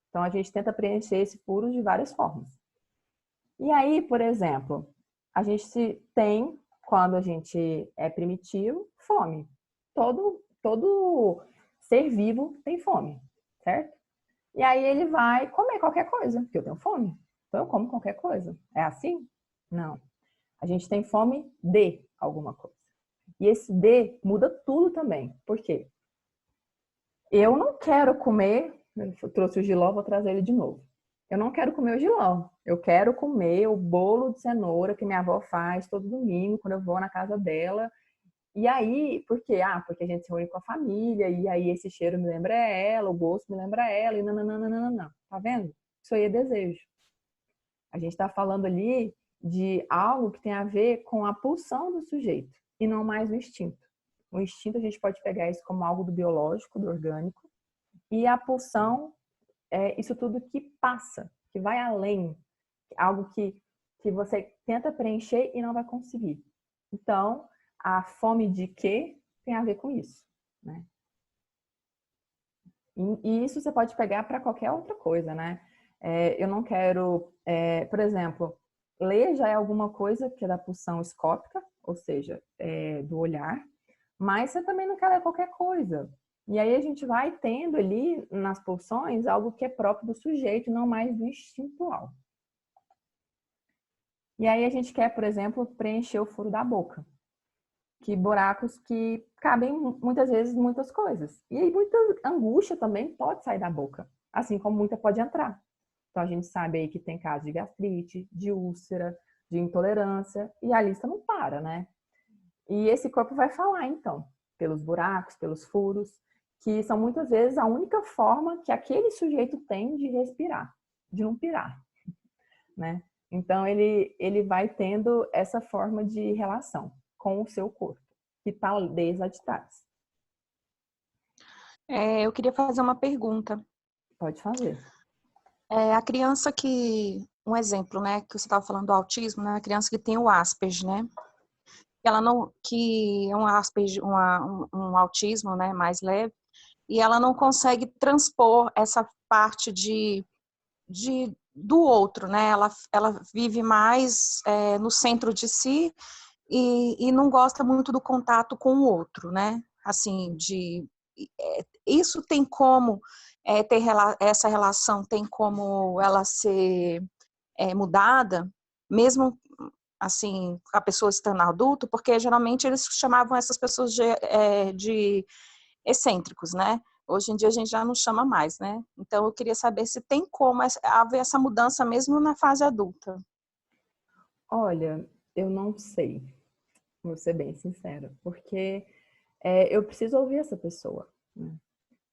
Então, a gente tenta preencher esse furo de várias formas. E aí, por exemplo, a gente tem, quando a gente é primitivo, fome. Todo ser vivo tem fome, certo? E aí ele vai comer qualquer coisa, porque eu tenho fome. Então eu como qualquer coisa. É assim? Não. A gente tem fome de alguma coisa. E esse de muda tudo também. Por quê? Eu não quero comer, eu trouxe o jiló, vou trazer ele de novo. Eu não quero comer o jiló. Eu quero comer o bolo de cenoura que minha avó faz todo domingo, quando eu vou na casa dela. E aí, por quê? Porque a gente se reúne com a família, e aí esse cheiro me lembra ela, o gosto me lembra ela, e nananana. Tá vendo? Isso aí é desejo. A gente está falando ali de algo que tem a ver com a pulsão do sujeito, e não mais o instinto. O instinto a gente pode pegar isso como algo do biológico, do orgânico, e a pulsão é isso tudo que passa, que vai além, algo que você tenta preencher e não vai conseguir. Então, a fome de quê tem a ver com isso, né? E isso você pode pegar para qualquer outra coisa, né? Eu não quero, por exemplo, ler já é alguma coisa que é da pulsão escópica, ou seja, do olhar, mas você também não quer ler qualquer coisa. E aí a gente vai tendo ali nas pulsões algo que é próprio do sujeito, não mais do instintual. E aí a gente quer, por exemplo, preencher o furo da boca. Que buracos que cabem muitas vezes muitas coisas. E aí muita angústia também pode sair da boca, assim como muita pode entrar. Então a gente sabe aí que tem casos de gastrite, de úlcera, de intolerância, e a lista não para, né? E esse corpo vai falar então, pelos buracos, pelos furos, que são muitas vezes a única forma que aquele sujeito tem de respirar, de não pirar, né? Então ele vai tendo essa forma de relação com o seu corpo, que está desde lá de trás. Eu queria fazer uma pergunta. Pode fazer. A criança um exemplo, né, que você estava falando do autismo, né, a criança que tem o Asperger, né, ela não, que é um Asperger, um autismo, né, mais leve, e ela não consegue transpor essa parte do outro, né, ela vive mais no centro de si e não gosta muito do contato com o outro, né, assim, isso tem como ter essa relação, tem como ela ser mudada, mesmo assim, a pessoa se tornar adulto, porque geralmente eles chamavam essas pessoas de excêntricos, né? Hoje em dia a gente já não chama mais, né? Então eu queria saber se tem como haver essa mudança mesmo na fase adulta. Olha, eu não sei, vou ser bem sincera, porque eu preciso ouvir essa pessoa, né?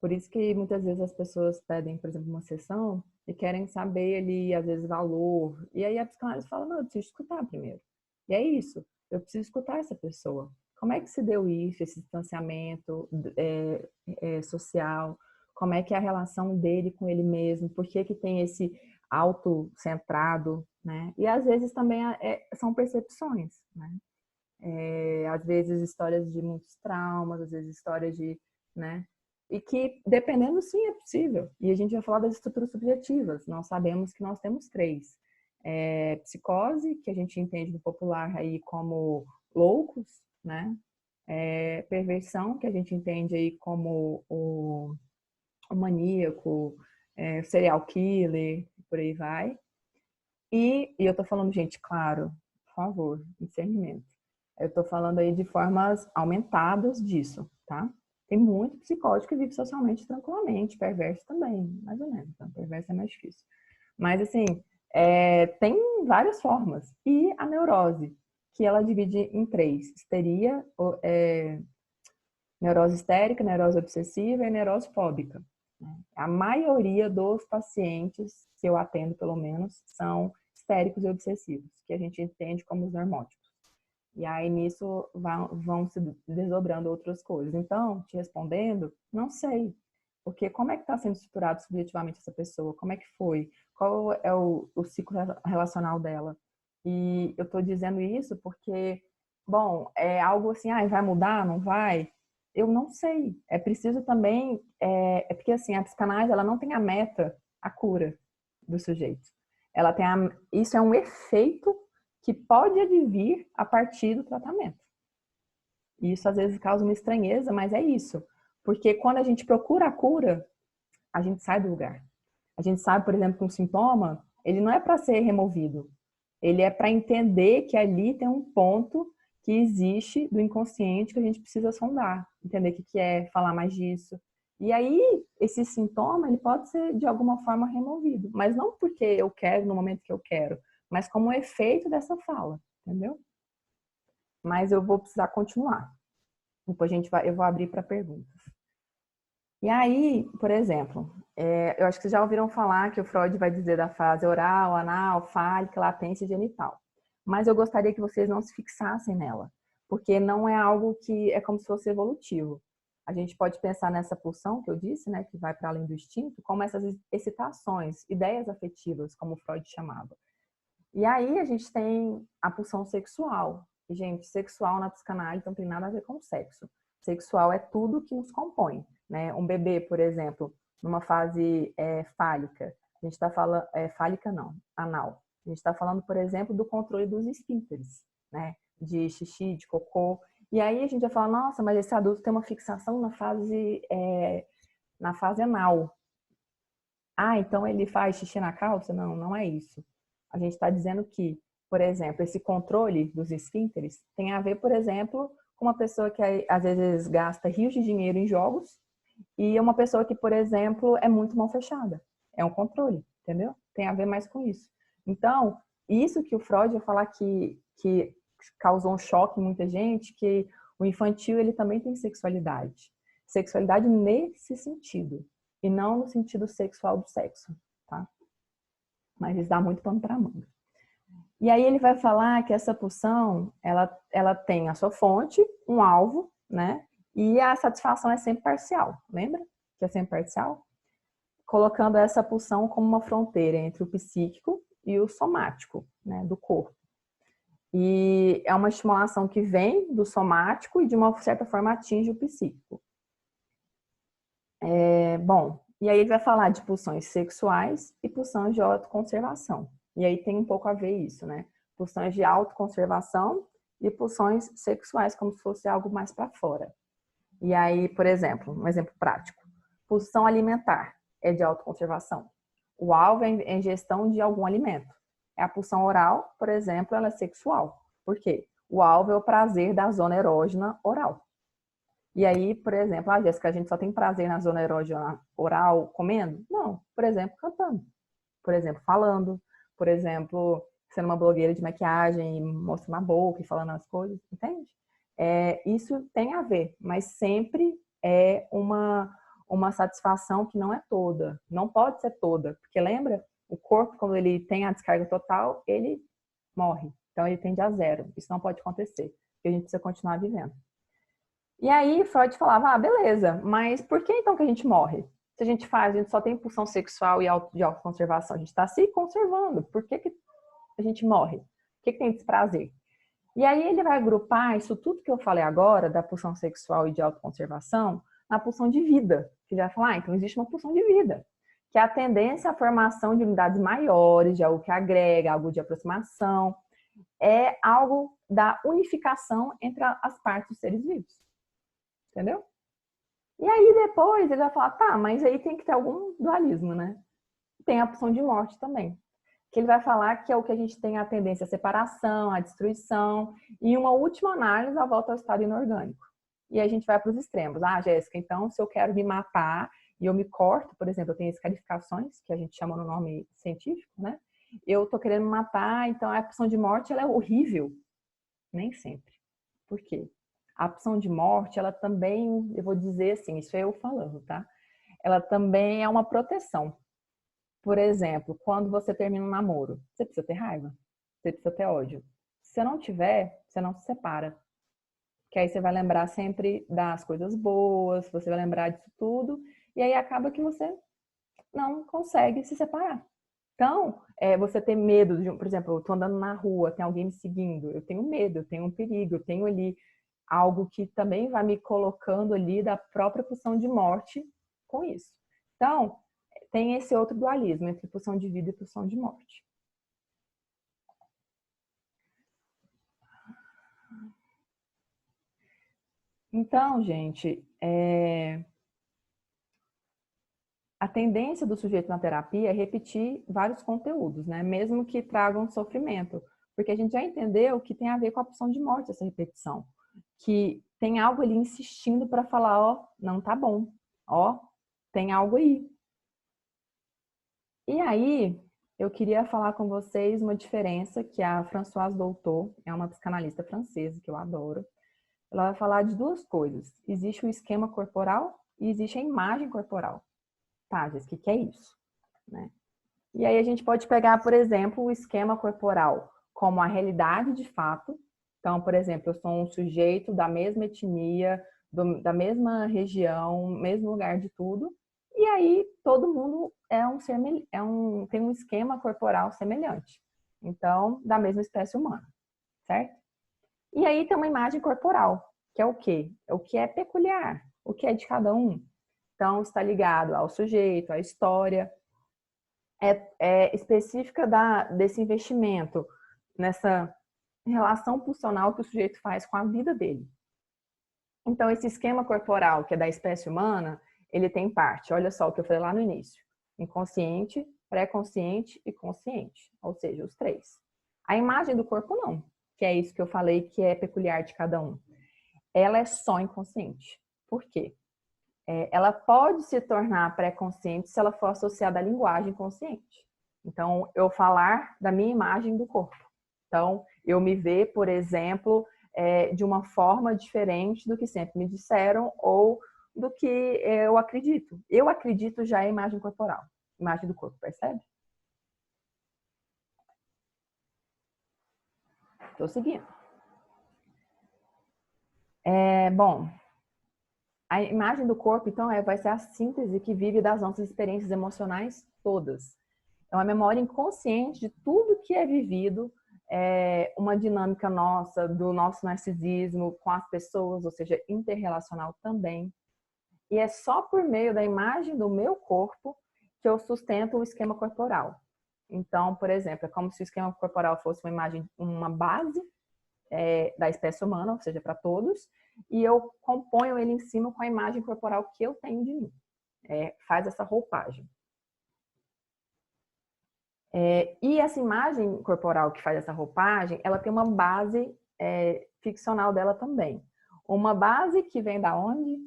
Por isso que muitas vezes as pessoas pedem, por exemplo, uma sessão e querem saber ali, às vezes, valor. E aí a psicanálise fala, não, eu preciso escutar primeiro. E é isso, eu preciso escutar essa pessoa. Como é que se deu isso, esse distanciamento social? Como é que é a relação dele com ele mesmo? Por que que tem esse autocentrado, né? E às vezes também são percepções, né? Às vezes histórias de muitos traumas, às vezes histórias de, né? E que, dependendo, sim, é possível. E a gente vai falar das estruturas subjetivas. Nós sabemos que nós temos três. Psicose, que a gente entende no popular aí como loucos, né? Perversão, que a gente entende aí como o maníaco, serial killer, por aí vai. E eu tô falando, gente, claro, por favor, discernimento. Eu tô falando aí de formas aumentadas disso, tá? Tem muito psicótico que vive socialmente tranquilamente, perverso também, mais ou menos. Então, perverso é mais difícil. Mas, assim, tem várias formas. E a neurose, que ela divide em três: histeria, neurose histérica, neurose obsessiva e neurose fóbica. A maioria dos pacientes que eu atendo, pelo menos, são histéricos e obsessivos, que a gente entende como os normóticos. E aí nisso vão se desdobrando outras coisas. Então, te respondendo, não sei. Porque como é que está sendo estruturado subjetivamente essa pessoa? Como é que foi? Qual é o ciclo relacional dela? E eu estou dizendo isso porque, bom, é algo assim, vai mudar, não vai? Eu não sei. É preciso também, porque assim, a psicanálise, ela não tem a meta, a cura do sujeito. Ela tem isso é um efeito que pode advir a partir do tratamento. E isso às vezes causa uma estranheza, mas é isso. Porque quando a gente procura a cura, a gente sai do lugar. A gente sabe, por exemplo, que um sintoma, ele não é para ser removido. Ele é para entender que ali tem um ponto que existe do inconsciente que a gente precisa sondar, entender o que é, falar mais disso. E aí, esse sintoma, ele pode ser de alguma forma removido, mas não porque eu quero no momento que eu quero, mas como efeito dessa fala, entendeu? Mas eu vou precisar continuar. Depois eu vou abrir para perguntas. E aí, por exemplo, eu acho que vocês já ouviram falar que o Freud vai dizer da fase oral, anal, fálica, latência e genital. Mas eu gostaria que vocês não se fixassem nela, porque não é algo que é como se fosse evolutivo. A gente pode pensar nessa pulsão que eu disse, né, que vai para além do instinto, como essas excitações, ideias afetivas, como Freud chamava. E aí a gente tem a pulsão sexual. E, gente, sexual na psicanálise não tem nada a ver com sexo. Sexual é tudo que nos compõe, né? Um bebê, por exemplo, numa fase fálica, a gente está falando, fálica não, anal. A gente está falando, por exemplo, do controle dos esfíncteres, né? De xixi, de cocô. E aí a gente vai falar, nossa, mas esse adulto tem uma fixação na fase anal. Ah, então ele faz xixi na calça? Não, não é isso. A gente está dizendo que, por exemplo, esse controle dos esfíncteres tem a ver, por exemplo, com uma pessoa que às vezes gasta rios de dinheiro em jogos e uma pessoa que, por exemplo, é muito mão fechada. É um controle, entendeu? Tem a ver mais com isso. Então, isso que o Freud vai falar que causou um choque em muita gente, que o infantil ele também tem sexualidade. Sexualidade nesse sentido, e não no sentido sexual do sexo, tá? Mas isso dá muito pano para manga. E aí ele vai falar que essa pulsão, ela tem a sua fonte, um alvo, né? E a satisfação é sempre parcial, lembra? Que é sempre parcial? Colocando essa pulsão como uma fronteira entre o psíquico e o somático, né? Do corpo. E é uma estimulação que vem do somático e de uma certa forma atinge o psíquico. Bom, e aí ele vai falar de pulsões sexuais e pulsões de autoconservação. E aí tem um pouco a ver isso, né? Pulsões de autoconservação e pulsões sexuais, como se fosse algo mais para fora. E aí, por exemplo, um exemplo prático. Pulsão alimentar é de autoconservação. O alvo é a ingestão de algum alimento. A pulsão oral, por exemplo, ela é sexual. Por quê? O alvo é o prazer da zona erógena oral. E aí, por exemplo, Jéssica, a gente só tem prazer na zona erógena oral comendo? Não. Por exemplo, cantando. Por exemplo, falando. Por exemplo, sendo uma blogueira de maquiagem e mostrando a boca e falando as coisas, entende? Isso tem a ver, mas sempre é uma satisfação que não é toda. Não pode ser toda. Porque lembra? O corpo, quando ele tem a descarga total, ele morre. Então, ele tende a zero. Isso não pode acontecer. Porque a gente precisa continuar vivendo. E aí, Freud falava, beleza, mas por que então que a gente morre? Se a gente só tem pulsão sexual e de autoconservação, a gente está se conservando. Por que a gente morre? O que tem desprazer? E aí ele vai agrupar isso tudo que eu falei agora, da pulsão sexual e de autoconservação, na pulsão de vida. Que ele vai falar, então existe uma pulsão de vida, que é a tendência à formação de unidades maiores, de algo que agrega, algo de aproximação, é algo da unificação entre as partes dos seres vivos. Entendeu? E aí depois ele vai falar, tá, mas aí tem que ter algum dualismo, né? Tem a pulsão de morte também. Que ele vai falar que é o que a gente tem a tendência à separação, à destruição, e uma última análise a volta ao estado inorgânico. E aí a gente vai para os extremos. Jéssica, então se eu quero me matar e eu me corto, por exemplo, eu tenho escarificações, que a gente chama no nome científico, né? Eu tô querendo me matar, então a pulsão de morte ela é horrível. Nem sempre. Por quê? A opção de morte, ela também, eu vou dizer assim, isso é eu falando, tá? Ela também é uma proteção. Por exemplo, quando você termina um namoro, você precisa ter raiva, você precisa ter ódio. Se você não tiver, você não se separa. Que aí você vai lembrar sempre das coisas boas, você vai lembrar disso tudo, e aí acaba que você não consegue se separar. Então, você ter medo, por exemplo, eu tô andando na rua, tem alguém me seguindo, eu tenho medo, eu tenho um perigo, eu tenho ali algo que também vai me colocando ali da própria pulsão de morte com isso. Então, tem esse outro dualismo entre pulsão de vida e pulsão de morte. Então, gente, a tendência do sujeito na terapia é repetir vários conteúdos, né? Mesmo que tragam sofrimento. Porque a gente já entendeu que tem a ver com a pulsão de morte essa repetição. Que tem algo ali insistindo para falar, ó, não tá bom. Ó, tem algo aí. E aí, eu queria falar com vocês uma diferença que a Françoise Doutor, é uma psicanalista francesa que eu adoro. Ela vai falar de duas coisas. Existe o esquema corporal e existe a imagem corporal. Tá, Jéssica, o que é isso? Né? E aí a gente pode pegar, por exemplo, o esquema corporal como a realidade de fato. Então, por exemplo, eu sou um sujeito da mesma etnia, da mesma região, mesmo lugar de tudo. E aí todo mundo tem um esquema corporal semelhante. Então, da mesma espécie humana, certo? E aí tem uma imagem corporal, que é o quê? É o que é peculiar, o que é de cada um. Então, está ligado ao sujeito, à história, específica desse investimento, nessa relação pulsional que o sujeito faz com a vida dele. Então, esse esquema corporal, que é da espécie humana, ele tem parte, olha só o que eu falei lá no início, inconsciente, pré-consciente e consciente, ou seja, os três. A imagem do corpo não, que é isso que eu falei que é peculiar de cada um. Ela é só inconsciente. Por quê? Ela pode se tornar pré-consciente se ela for associada à linguagem consciente. Então, eu falar da minha imagem do corpo. Então, eu me ver, por exemplo, de uma forma diferente do que sempre me disseram ou do que eu acredito. Eu acredito já em imagem corporal, imagem do corpo, percebe? Estou seguindo. Bom, a imagem do corpo, então, vai ser a síntese que vive das nossas experiências emocionais todas. É uma memória inconsciente de tudo que é vivido, uma dinâmica nossa, do nosso narcisismo com as pessoas, ou seja, interrelacional também. E é só por meio da imagem do meu corpo que eu sustento o esquema corporal. Então, por exemplo, é como se o esquema corporal fosse uma imagem, uma base da espécie humana, ou seja, para todos, e eu componho ele em cima com a imagem corporal que eu tenho de mim. Faz essa roupagem. E essa imagem corporal que faz essa roupagem, ela tem uma base ficcional dela também. Uma base que vem da onde?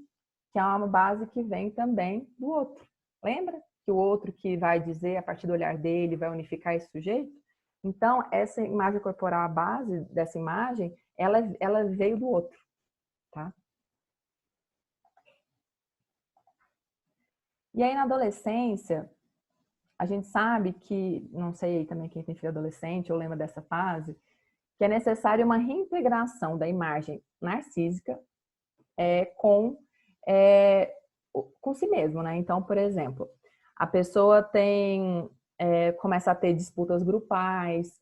Que é uma base que vem também do outro. Lembra? Que o outro que vai dizer, a partir do olhar dele, vai unificar esse sujeito? Então, essa imagem corporal, a base dessa imagem, ela veio do outro, tá? E aí, na adolescência, a gente sabe que, não sei também quem tem filho adolescente ou lembra dessa fase, que é necessária uma reintegração da imagem narcísica com si mesmo, né? Então, por exemplo, a pessoa começa a ter disputas grupais,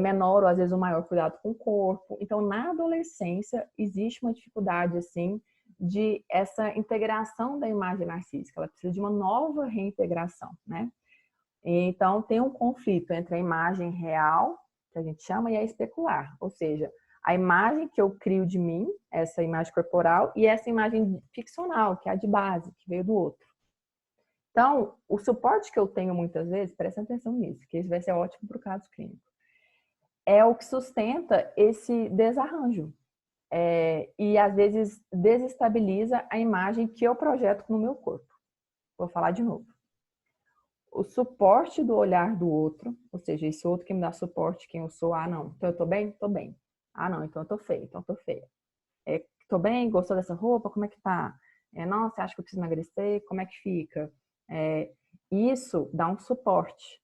menor ou às vezes um maior cuidado com o corpo. Então, na adolescência, existe uma dificuldade, assim, de essa integração da imagem narcísica. Ela precisa de uma nova reintegração, né? Então, tem um conflito entre a imagem real, que a gente chama, e a especular. Ou seja, a imagem que eu crio de mim, essa imagem corporal, e essa imagem ficcional, que é a de base, que veio do outro. Então, o suporte que eu tenho muitas vezes, presta atenção nisso, que isso vai ser ótimo para o caso clínico, é o que sustenta esse desarranjo. E às vezes desestabiliza a imagem que eu projeto no meu corpo. Vou falar de novo. O suporte do olhar do outro, ou seja, esse outro que me dá suporte, quem eu sou, não, então eu tô bem? Tô bem. Não, então eu tô feia, então eu tô feia. Tô bem? Gostou dessa roupa? Como é que tá? Nossa, acha que eu preciso emagrecer? Como é que fica? Isso dá um suporte.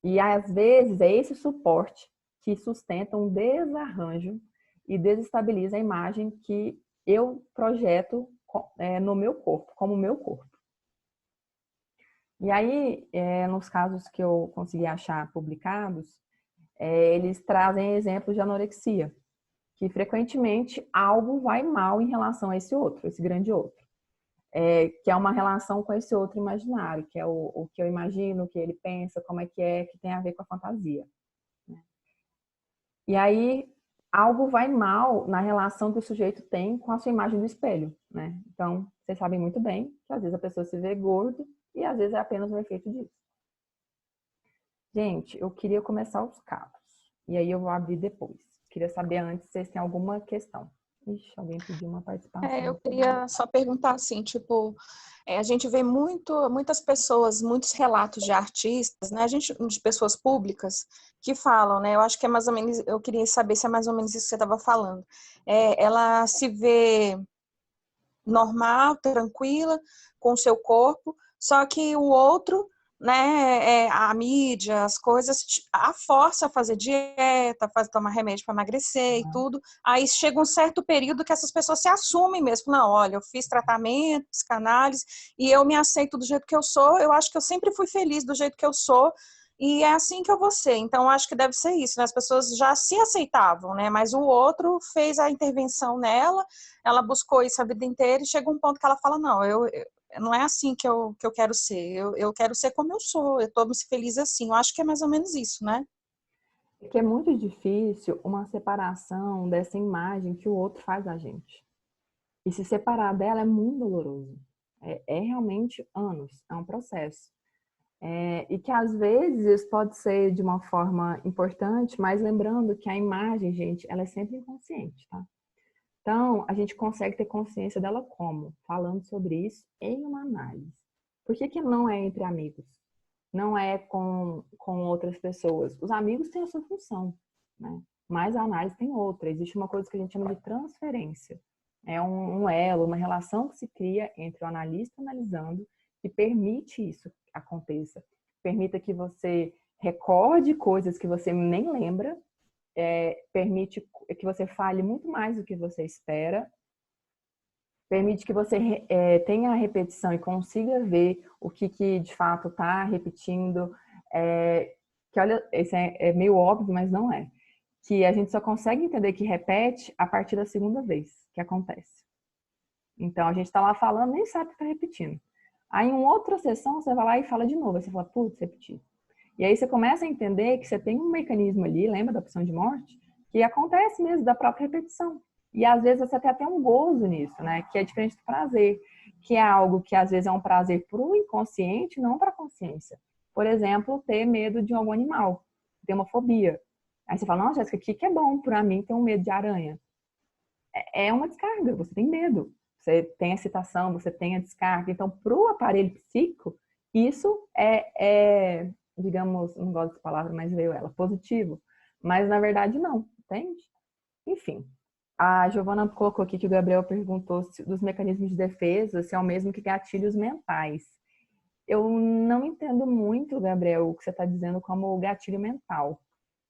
E às vezes é esse suporte que sustenta um desarranjo e desestabiliza a imagem que eu projeto no meu corpo, como meu corpo. E aí, nos casos que eu consegui achar publicados, eles trazem exemplos de anorexia, que frequentemente algo vai mal em relação a esse outro, esse grande outro. Que é uma relação com esse outro imaginário, que é o que eu imagino, o que ele pensa, como é, que tem a ver com a fantasia. Né? E aí, algo vai mal na relação que o sujeito tem com a sua imagem do espelho. Né? Então, vocês sabem muito bem que às vezes a pessoa se vê gordo e às vezes é apenas um efeito disso. Gente, eu queria começar os casos. E aí eu vou abrir depois. Queria saber antes se vocês têm alguma questão. Ixi, alguém pediu uma participação. Eu queria só perguntar assim, tipo, a gente vê muitas pessoas, muitos relatos de artistas, né, de pessoas públicas que falam, né, eu acho que é mais ou menos, eu queria saber se é mais ou menos isso que você estava falando. Ela se vê normal, tranquila, com o seu corpo, só que o outro, né, a mídia, as coisas, a força a fazer dieta, tomar remédio para emagrecer e tudo. Aí chega um certo período que essas pessoas se assumem mesmo. Não, olha, eu fiz tratamento, psicanálise, e eu me aceito do jeito que eu sou, eu acho que eu sempre fui feliz do jeito que eu sou, e é assim que eu vou ser. Então, acho que deve ser isso, né? As pessoas já se aceitavam, né? Mas o outro fez a intervenção nela, ela buscou isso a vida inteira e chega um ponto que ela fala, não, não é assim que eu quero ser, eu quero ser como eu sou, eu estou feliz assim. Eu acho que é mais ou menos isso, né? Que é muito difícil uma separação dessa imagem que o outro faz a gente. E se separar dela é muito doloroso. É realmente anos, é um processo. E que às vezes pode ser de uma forma importante, mas lembrando que a imagem, gente, ela é sempre inconsciente, tá? Então, a gente consegue ter consciência dela como? Falando sobre isso em uma análise. Por que não é entre amigos? Não é com outras pessoas? Os amigos têm a sua função, né? Mas a análise tem outra. Existe uma coisa que a gente chama de transferência. É um elo, uma relação que se cria entre o analista analisando que permite isso aconteça. Permita que você recorde coisas que você nem lembra, permite que você fale muito mais do que você espera, permite que você tenha a repetição e consiga ver o que de fato está repetindo. Que olha, isso é meio óbvio, mas não é. Que a gente só consegue entender que repete a partir da segunda vez que acontece. Então, a gente está lá falando, nem sabe que está repetindo. Aí, em outra sessão, você vai lá e fala de novo. Aí você fala, putz, repeti. E aí você começa a entender que você tem um mecanismo ali, lembra da opção de morte? Que acontece mesmo da própria repetição. E às vezes você tem até um gozo nisso, né? Que é diferente do prazer, que é algo que às vezes é um prazer para o inconsciente, não para a consciência. Por exemplo, ter medo de algum animal, ter uma fobia. Aí você fala, não, Jéssica, o que é bom para mim ter um medo de aranha? É uma descarga, você tem medo. Você tem a excitação, você tem a descarga. Então, para o aparelho psíquico, isso digamos, não gosto dessa palavra, mas veio ela, positivo. Mas, na verdade, não, entende? Enfim, a Giovana colocou aqui que o Gabriel perguntou dos mecanismos de defesa, se é o mesmo que gatilhos mentais. Eu não entendo muito, Gabriel, o que você está dizendo como gatilho mental,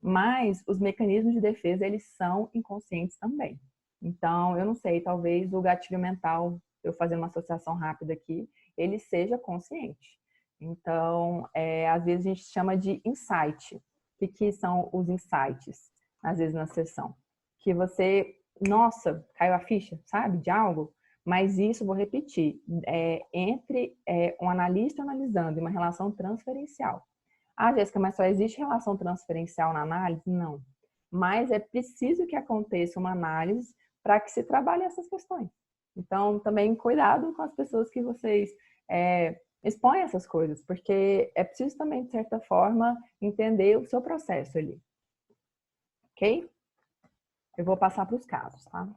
mas os mecanismos de defesa, eles são inconscientes também. Então, eu não sei, talvez o gatilho mental, eu fazendo uma associação rápida aqui, ele seja consciente. Então, às vezes a gente chama de insight. O que são os insights, às vezes na sessão? Que você, nossa, caiu a ficha, sabe, de algo? Mas isso, vou repetir, entre um analista analisando e uma relação transferencial. Ah, Jéssica, mas só existe relação transferencial na análise? Não. Mas é preciso que aconteça uma análise para que se trabalhe essas questões. Então, também cuidado com as pessoas que vocês expõem essas coisas, porque é preciso também, de certa forma, entender o seu processo ali. Ok? Eu vou passar para os casos, tá?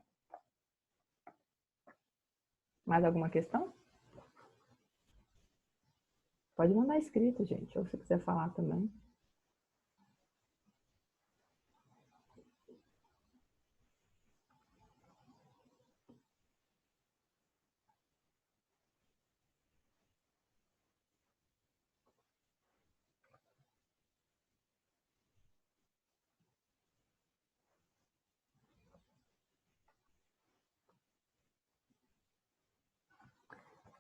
Mais alguma questão? Pode mandar escrito, gente, ou se quiser falar também.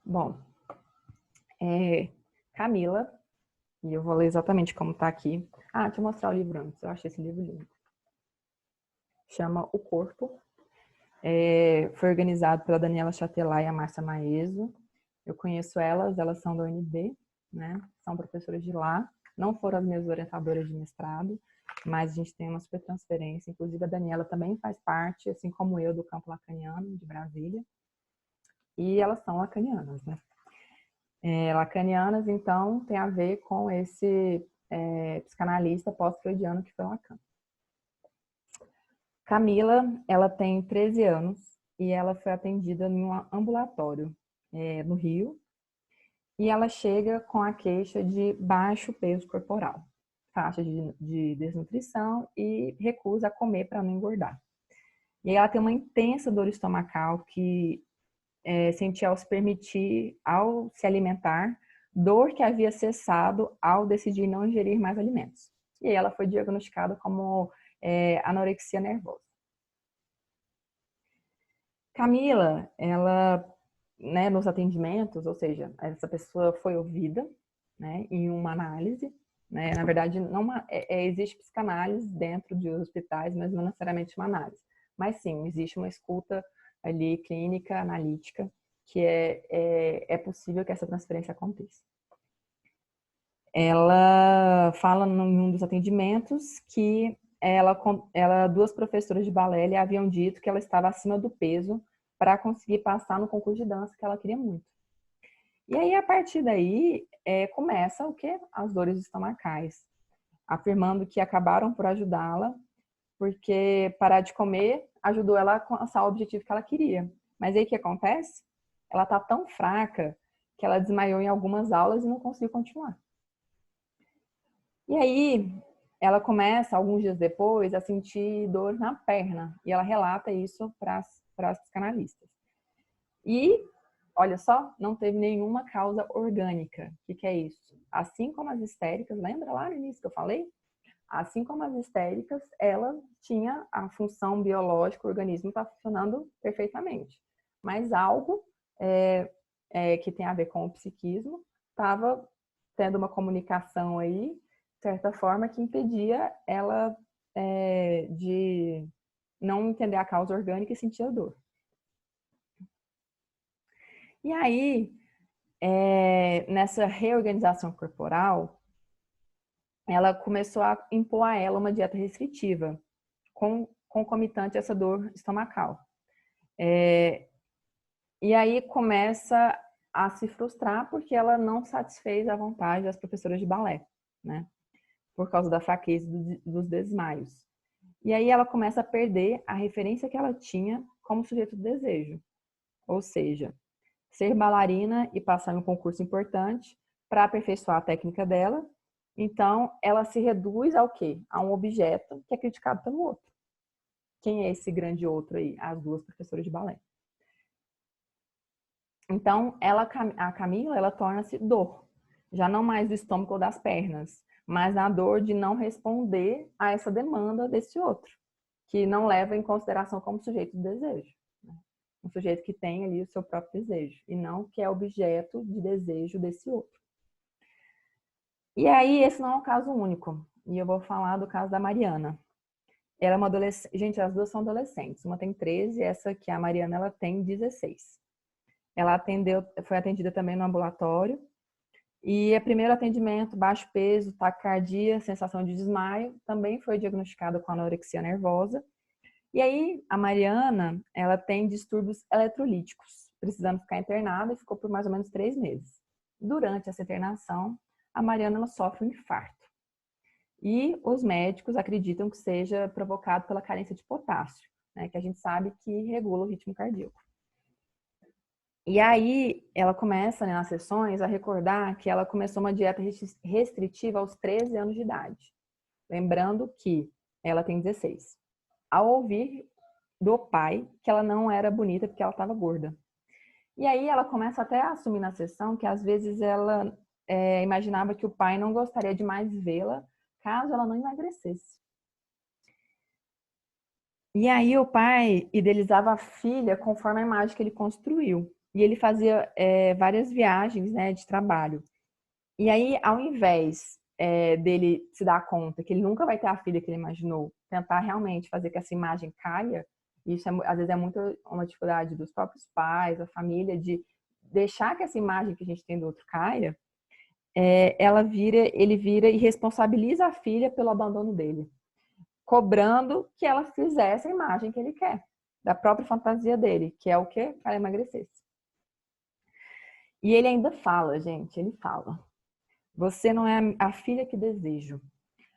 Bom, Camila, e eu vou ler exatamente como está aqui. Ah, deixa eu mostrar o livro antes, eu achei esse livro lindo. Chama O Corpo. Foi organizado pela Daniela Chatelá e a Márcia Maeso. Eu conheço elas são da UNB, né? São professoras de lá. Não foram as minhas orientadoras de mestrado, mas a gente tem uma super transferência. Inclusive, a Daniela também faz parte, assim como eu, do campo lacaniano de Brasília. E elas são lacanianas, né? Lacanianas, então, tem a ver com esse psicanalista pós-freudiano que foi Lacan. Camila, ela tem 13 anos e ela foi atendida em um ambulatório no Rio. E ela chega com a queixa de baixo peso corporal, taxa de desnutrição e recusa a comer para não engordar. E aí ela tem uma intensa dor estomacal que sentia ao se permitir, ao se alimentar, dor que havia cessado ao decidir não ingerir mais alimentos. E aí ela foi diagnosticada como anorexia nervosa. Camila, ela, né, nos atendimentos, ou seja, essa pessoa foi ouvida, né, em uma análise, né, na verdade, não existe psicanálise dentro de hospitais, mas não necessariamente uma análise. Mas sim, existe uma escuta ali clínica, analítica, que é possível que essa transferência aconteça. Ela fala em um dos atendimentos que duas professoras de balé lhe haviam dito que ela estava acima do peso para conseguir passar no concurso de dança que ela queria muito. E aí, a partir daí, começa o quê? As dores estomacais, afirmando que acabaram por ajudá-la, porque parar de comer ajudou ela a alcançar o objetivo que ela queria. Mas aí o que acontece? Ela está tão fraca que ela desmaiou em algumas aulas e não conseguiu continuar. E aí, ela começa, alguns dias depois, a sentir dor na perna. E ela relata isso para as psicanalistas. E, olha só, não teve nenhuma causa orgânica. O que é isso? Assim como as histéricas, lembra lá no início que eu falei? Assim como as histéricas, ela tinha a função biológica, o organismo está funcionando perfeitamente. Mas algo que tem a ver com o psiquismo estava tendo uma comunicação aí, de certa forma, que impedia ela de não entender a causa orgânica e sentir a dor. E aí, nessa reorganização corporal, ela começou a impor a ela uma dieta restritiva, concomitante a essa dor estomacal. E aí começa a se frustrar porque ela não satisfez a vontade das professoras de balé, né? Por causa da fraqueza dos desmaios. E aí ela começa a perder a referência que ela tinha como sujeito do desejo. Ou seja, ser bailarina e passar em um concurso importante para aperfeiçoar a técnica dela. Então, ela se reduz ao quê? A um objeto que é criticado pelo outro. Quem é esse grande outro aí? As duas professoras de balé. Então, a Camila, ela torna-se dor. Já não mais do estômago ou das pernas, mas a dor de não responder a essa demanda desse outro, que não leva em consideração como sujeito de desejo. Um sujeito que tem ali o seu próprio desejo, e não que é objeto de desejo desse outro. E aí, esse não é um caso único. E eu vou falar do caso da Mariana. Ela é uma adolescente. Gente, as duas são adolescentes. Uma tem 13, essa que é a Mariana, ela tem 16. Ela foi atendida também no ambulatório. E o primeiro atendimento, baixo peso, taquicardia, sensação de desmaio, também foi diagnosticada com anorexia nervosa. E aí, a Mariana, ela tem distúrbios eletrolíticos, precisando ficar internada e ficou por mais ou menos 3 meses. Durante essa internação, a Mariana ela sofre um infarto. E os médicos acreditam que seja provocado pela carência de potássio, né, que a gente sabe que regula o ritmo cardíaco. E aí, ela começa, né, nas sessões, a recordar que ela começou uma dieta restritiva aos 13 anos de idade. Lembrando que ela tem 16. Ao ouvir do pai que ela não era bonita porque ela estava gorda. E aí ela começa até a assumir na sessão que às vezes ela imaginava que o pai não gostaria de mais vê-la caso ela não emagrecesse. E aí o pai idealizava a filha conforme a imagem que ele construiu. E ele fazia várias viagens, né, de trabalho. E aí, ao invés dele se dar conta que ele nunca vai ter a filha que ele imaginou, tentar realmente fazer que essa imagem caia, isso às vezes é muito uma dificuldade dos próprios pais, da família, de deixar que essa imagem que a gente tem do outro caia, ele vira e responsabiliza a filha pelo abandono dele, cobrando que ela fizesse a imagem que ele quer, da própria fantasia dele, que é o quê? Que ela emagrecesse. E ele ainda fala, gente, ele fala: você não é a filha que desejo.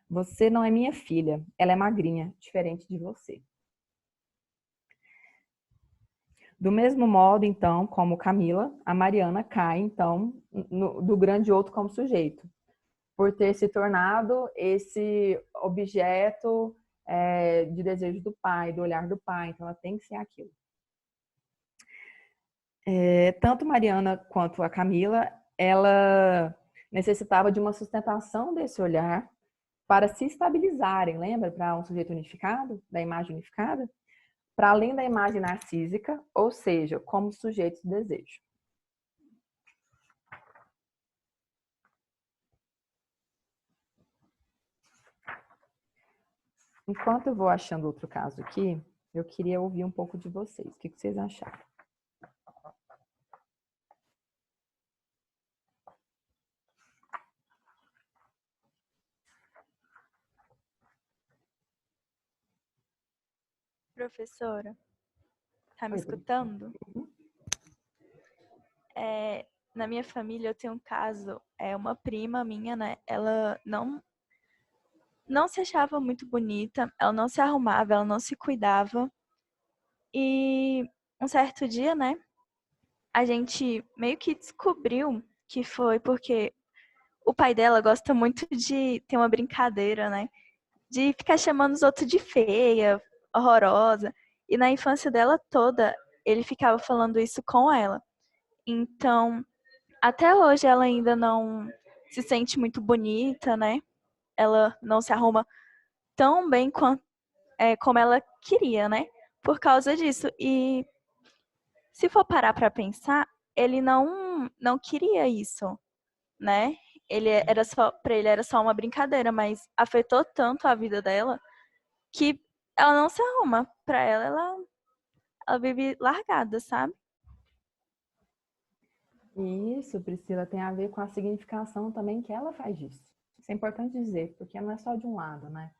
Você não é minha filha. Ela é magrinha, diferente de você. Do mesmo modo, então, como Camila, a Mariana cai, então, do grande outro como sujeito, por ter se tornado esse objeto de desejo do pai, do olhar do pai. Então, ela tem que ser aquilo. Tanto Mariana quanto a Camila, ela necessitava de uma sustentação desse olhar para se estabilizarem, lembra? Para um sujeito unificado, da imagem unificada, para além da imagem narcísica, ou seja, como sujeitos de desejo. Enquanto eu vou achando outro caso aqui, eu queria ouvir um pouco de vocês. O que vocês acharam? Professora, tá me Oi, escutando? Na minha família eu tenho um caso, uma prima minha, né? Ela não se achava muito bonita, ela não se arrumava, ela não se cuidava. E um certo dia, né? A gente meio que descobriu que foi porque o pai dela gosta muito de ter uma brincadeira, né? De ficar chamando os outros de feia, horrorosa. E na infância dela toda, ele ficava falando isso com ela. Então, até hoje ela ainda não se sente muito bonita, né? Ela não se arruma tão bem como ela queria, né? Por causa disso. E se for parar para pensar, ele não queria isso, né? Ele era só para ele era só uma brincadeira, mas afetou tanto a vida dela que ela não se arruma. Para ela vive largada, sabe? Isso, Priscila, tem a ver com a significação também que ela faz disso. Isso é importante dizer, porque não é só de um lado, né?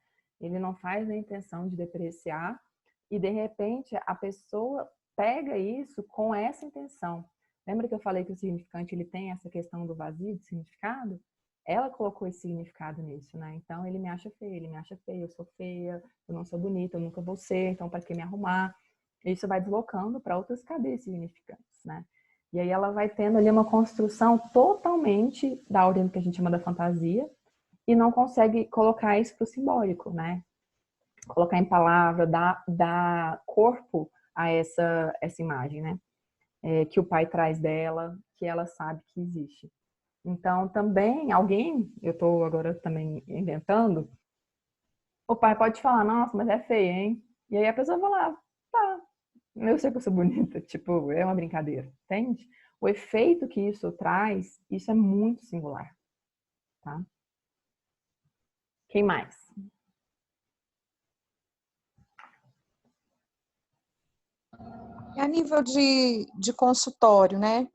Ele não faz na intenção de depreciar e, de repente, a pessoa pega isso com essa intenção. Lembra que eu falei que o significante ele tem essa questão do vazio de significado? Ela colocou esse significado nisso, né? Então, ele me acha feia, ele me acha feia, eu sou feia, eu não sou bonita, eu nunca vou ser, então para que me arrumar? Isso vai deslocando para outras cadeias significantes, né? E aí ela vai tendo ali uma construção totalmente da ordem que a gente chama da fantasia e não consegue colocar isso para o simbólico, né? Colocar em palavra, dar corpo a essa imagem, né? Que o pai traz dela, que ela sabe que existe. Então, também, alguém, eu estou agora também inventando, o pai pode falar, nossa, mas é feia, hein? E aí a pessoa vai lá, tá, eu sei que eu sou bonita, tipo, é uma brincadeira, entende? O efeito que isso traz, isso é muito singular, tá? Quem mais? A nível de consultório, né?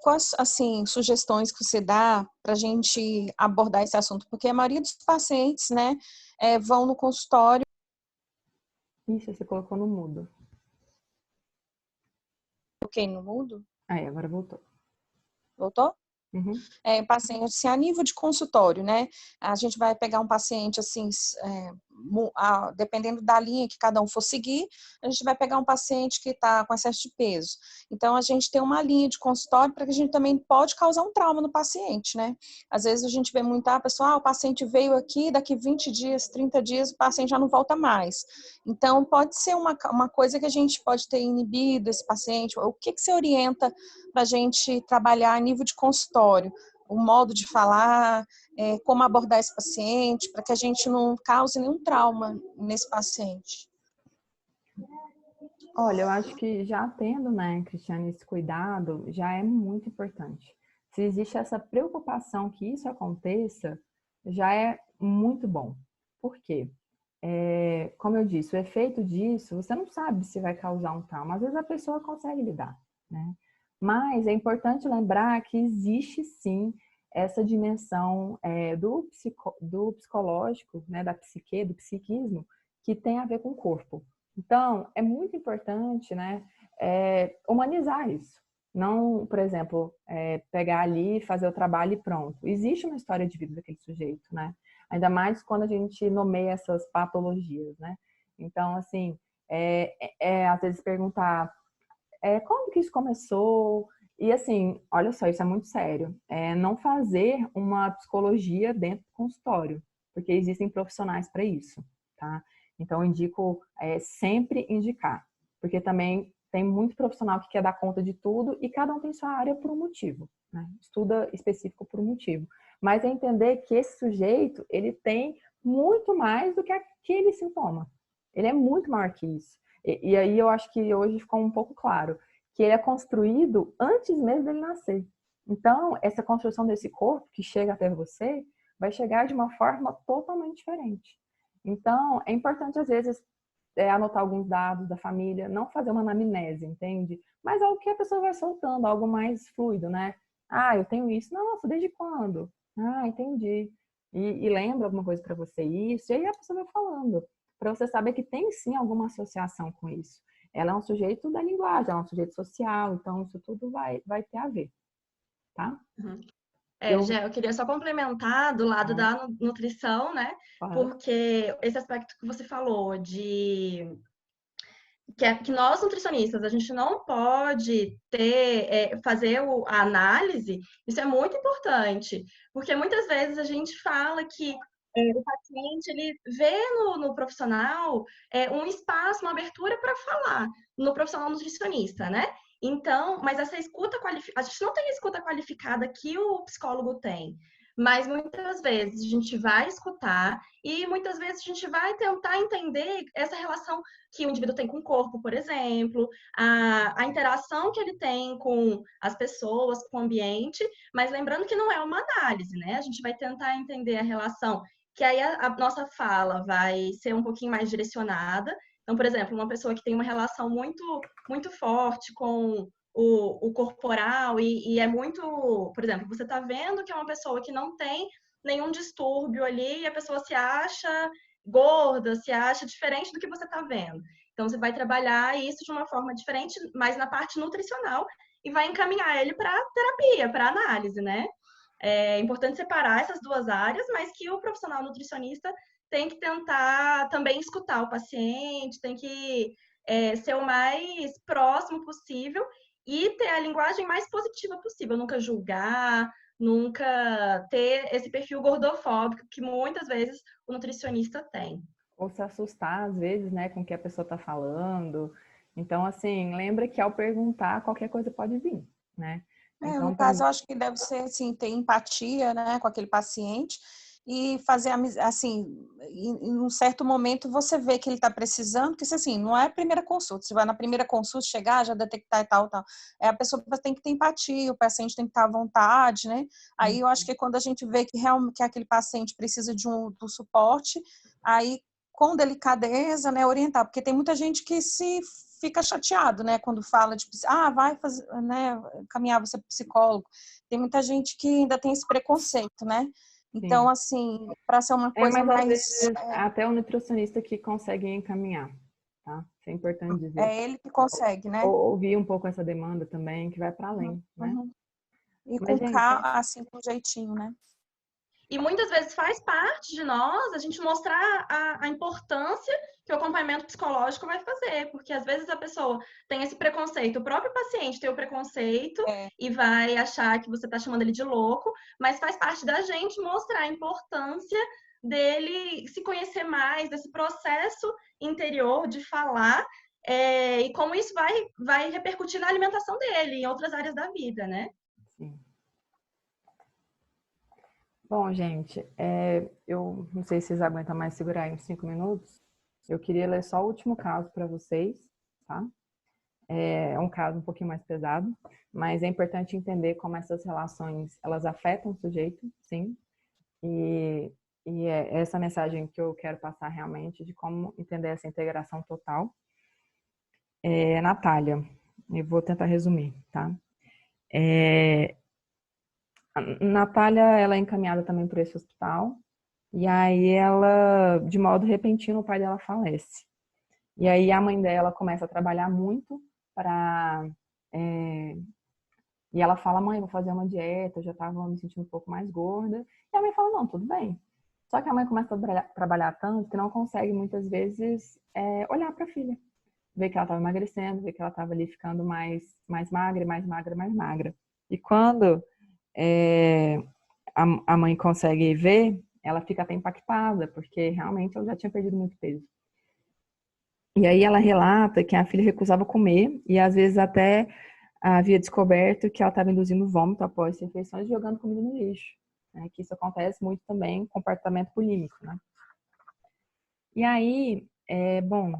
Quais, assim, sugestões que você dá para a gente abordar esse assunto? Porque a maioria dos pacientes, né, vão no consultório. Isso, você colocou no mudo. Ok, no mudo? Aí, agora voltou. Voltou? Uhum. Paciente, assim, a nível de consultório, né? A gente vai pegar um paciente, assim, dependendo da linha que cada um for seguir, a gente vai pegar um paciente que está com excesso de peso. Então, a gente tem uma linha de consultório para que a gente também pode causar um trauma no paciente, né? Às vezes a gente vê muito, pessoal, o paciente veio aqui, daqui 20 dias, 30 dias, o paciente já não volta mais. Então, pode ser uma coisa que a gente pode ter inibido esse paciente. O que você orienta para a gente trabalhar a nível de consultório, o modo de falar, como abordar esse paciente, para que a gente não cause nenhum trauma nesse paciente. Olha, eu acho que já tendo, né, Cristiane, esse cuidado, já é muito importante. Se existe essa preocupação que isso aconteça, já é muito bom. Por quê? Como eu disse, o efeito disso, você não sabe se vai causar um trauma. Às vezes a pessoa consegue lidar, né? Mas é importante lembrar que existe sim essa dimensão do psicológico, né, da psique, do psiquismo, que tem a ver com o corpo. Então, é muito importante, né, humanizar isso. Não, por exemplo, pegar ali, fazer o trabalho e pronto. Existe uma história de vida daquele sujeito, né? Ainda mais quando a gente nomeia essas patologias, né? Então, assim, às vezes perguntar como que isso começou? E assim, olha só, isso é muito sério. Não fazer uma psicologia dentro do consultório, porque existem profissionais para isso, tá? Então, eu indico sempre indicar, porque também tem muito profissional que quer dar conta de tudo e cada um tem sua área por um motivo, né? Estuda específico por um motivo. Mas é entender que esse sujeito, ele tem muito mais do que aquele sintoma. Ele é muito maior que isso. E aí eu acho que hoje ficou um pouco claro que ele é construído antes mesmo dele nascer. Então, essa construção desse corpo que chega até você vai chegar de uma forma totalmente diferente. Então, é importante, às vezes, anotar alguns dados da família, não fazer uma anamnese, entende? Mas algo que a pessoa vai soltando, algo mais fluido, né? Ah, eu tenho isso. Nossa, desde quando? Ah, entendi. E lembra alguma coisa para você isso? E aí a pessoa vai falando, para você saber que tem sim alguma associação com isso. Ela é um sujeito da linguagem, ela é um sujeito social, então isso tudo vai ter a ver, tá? Uhum. Eu, Gé, eu queria só complementar do lado da nutrição, né? claro. Porque esse aspecto que você falou de que nós nutricionistas a gente não pode fazer a análise, isso é muito importante, porque muitas vezes a gente fala que o paciente ele vê no profissional um espaço, uma abertura para falar no profissional nutricionista, né? Então, mas essa escuta qualificada, a gente não tem a escuta qualificada que o psicólogo tem. Mas muitas vezes a gente vai escutar e muitas vezes a gente vai tentar entender essa relação que o indivíduo tem com o corpo, por exemplo, a interação que ele tem com as pessoas, com o ambiente, mas lembrando que não é uma análise, né? A gente vai tentar entender a relação, que aí a nossa fala vai ser um pouquinho mais direcionada. Então, por exemplo, uma pessoa que tem uma relação muito, muito forte com o corporal e é muito, por exemplo, você está vendo que é uma pessoa que não tem nenhum distúrbio ali e a pessoa se acha gorda, se acha diferente do que você está vendo. Então, você vai trabalhar isso de uma forma diferente, mas na parte nutricional, e vai encaminhar ele para terapia, para análise, né? É importante separar essas duas áreas, mas que o profissional nutricionista tem que tentar também escutar o paciente, tem que ser o mais próximo possível e ter a linguagem mais positiva possível, nunca julgar, nunca ter esse perfil gordofóbico que muitas vezes o nutricionista tem. Ou se assustar, às vezes, né, com o que a pessoa está falando. Então, assim, lembra que ao perguntar, qualquer coisa pode vir, né? Então, No caso, eu acho que deve ser, assim, ter empatia, né, com aquele paciente e fazer, assim, em um certo momento você vê que ele está precisando, porque, assim, não é a primeira consulta. Você vai na primeira consulta, chegar, já detectar e tal, tal. A pessoa tem que ter empatia, o paciente tem que estar à vontade, né? Aí eu acho que quando a gente vê que realmente que aquele paciente precisa do suporte, aí, com delicadeza, né, orientar. Porque tem muita gente que se fica chateado, né, quando fala de, vai fazer, né, caminhar você para psicólogo. Tem muita gente que ainda tem esse preconceito, né? Então, sim. assim, para ser uma coisa Mas às mais... vezes até o nutricionista que consegue encaminhar, tá? Isso é importante dizer. É ele que consegue, né? Ouvir um pouco essa demanda também, que vai para além, né? Uhum. E Mas, com gente, assim, com jeitinho, né? E muitas vezes faz parte de nós a gente mostrar a importância que o acompanhamento psicológico vai fazer, porque às vezes a pessoa tem esse preconceito, o próprio paciente tem o preconceito e vai achar que você está chamando ele de louco, mas faz parte da gente mostrar a importância dele se conhecer mais, desse processo interior de falar, e como isso vai repercutir na alimentação dele, em outras áreas da vida, né? sim. Bom, gente, eu não sei se vocês aguentam mais segurar aí uns 5 minutos. Eu queria ler só o último caso para vocês, tá? É um caso um pouquinho mais pesado, mas é importante entender como essas relações, elas afetam o sujeito, sim. E é essa mensagem que eu quero passar realmente de como entender essa integração total. Natália, eu vou tentar resumir, tá? A Natália, ela é encaminhada também por esse hospital, e aí ela, de modo repentino, o pai dela falece. E aí a mãe dela começa a trabalhar muito para... E ela fala, mãe, vou fazer uma dieta, eu já estava me sentindo um pouco mais gorda. E a mãe fala, não, tudo bem. Só que a mãe começa a trabalhar tanto que não consegue, muitas vezes, olhar para a filha. Ver que ela estava emagrecendo, ver que ela estava ali ficando mais magra, mais magra, mais magra. E quando a mãe consegue ver, ela fica até impactada, porque realmente ela já tinha perdido muito peso. E aí ela relata que a filha recusava comer e às vezes até havia descoberto que ela estava induzindo vômito após refeições e jogando comida no lixo. Né? Que isso acontece muito também com comportamento bulímico, né? E aí, bom,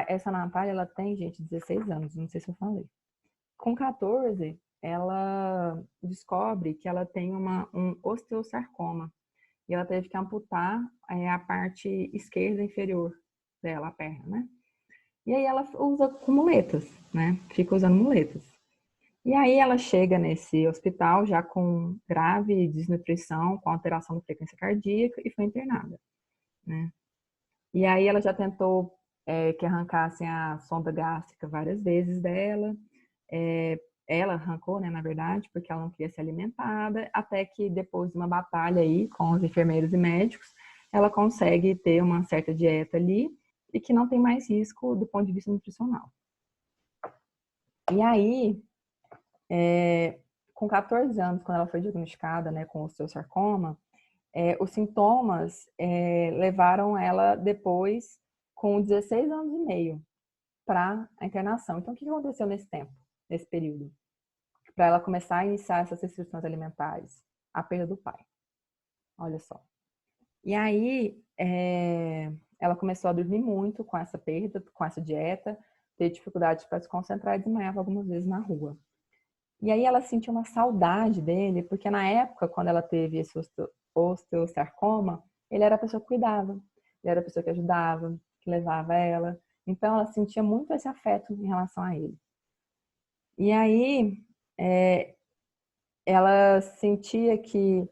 essa Natália, ela tem, gente, 16 anos, não sei se eu falei. Com 14, ela descobre que ela tem um osteosarcoma. E ela teve que amputar a parte esquerda inferior dela, a perna, né? E aí ela usa com muletas, né? Fica usando muletas. E aí ela chega nesse hospital já com grave desnutrição, com alteração da frequência cardíaca e foi internada, né? E aí ela já tentou que arrancassem a sonda gástrica várias vezes dela. Ela arrancou, né, na verdade, porque ela não queria ser alimentada, até que depois de uma batalha aí com os enfermeiros e médicos, ela consegue ter uma certa dieta ali e que não tem mais risco do ponto de vista nutricional. E aí, com 14 anos, quando ela foi diagnosticada, né, com osteosarcoma, os sintomas levaram ela depois, com 16 anos e meio, para a internação. Então, o que aconteceu nesse tempo, nesse período? Para ela começar a iniciar essas restrições alimentares, a perda do pai. Olha só. E aí, ela começou a dormir muito com essa perda, com essa dieta, ter dificuldade para se concentrar e desmaiava algumas vezes na rua. E aí ela sentiu uma saudade dele, porque na época, quando ela teve esse osteosarcoma, ele era a pessoa que cuidava, ele era a pessoa que ajudava, que levava ela. Então ela sentia muito esse afeto em relação a ele. E aí ela sentia que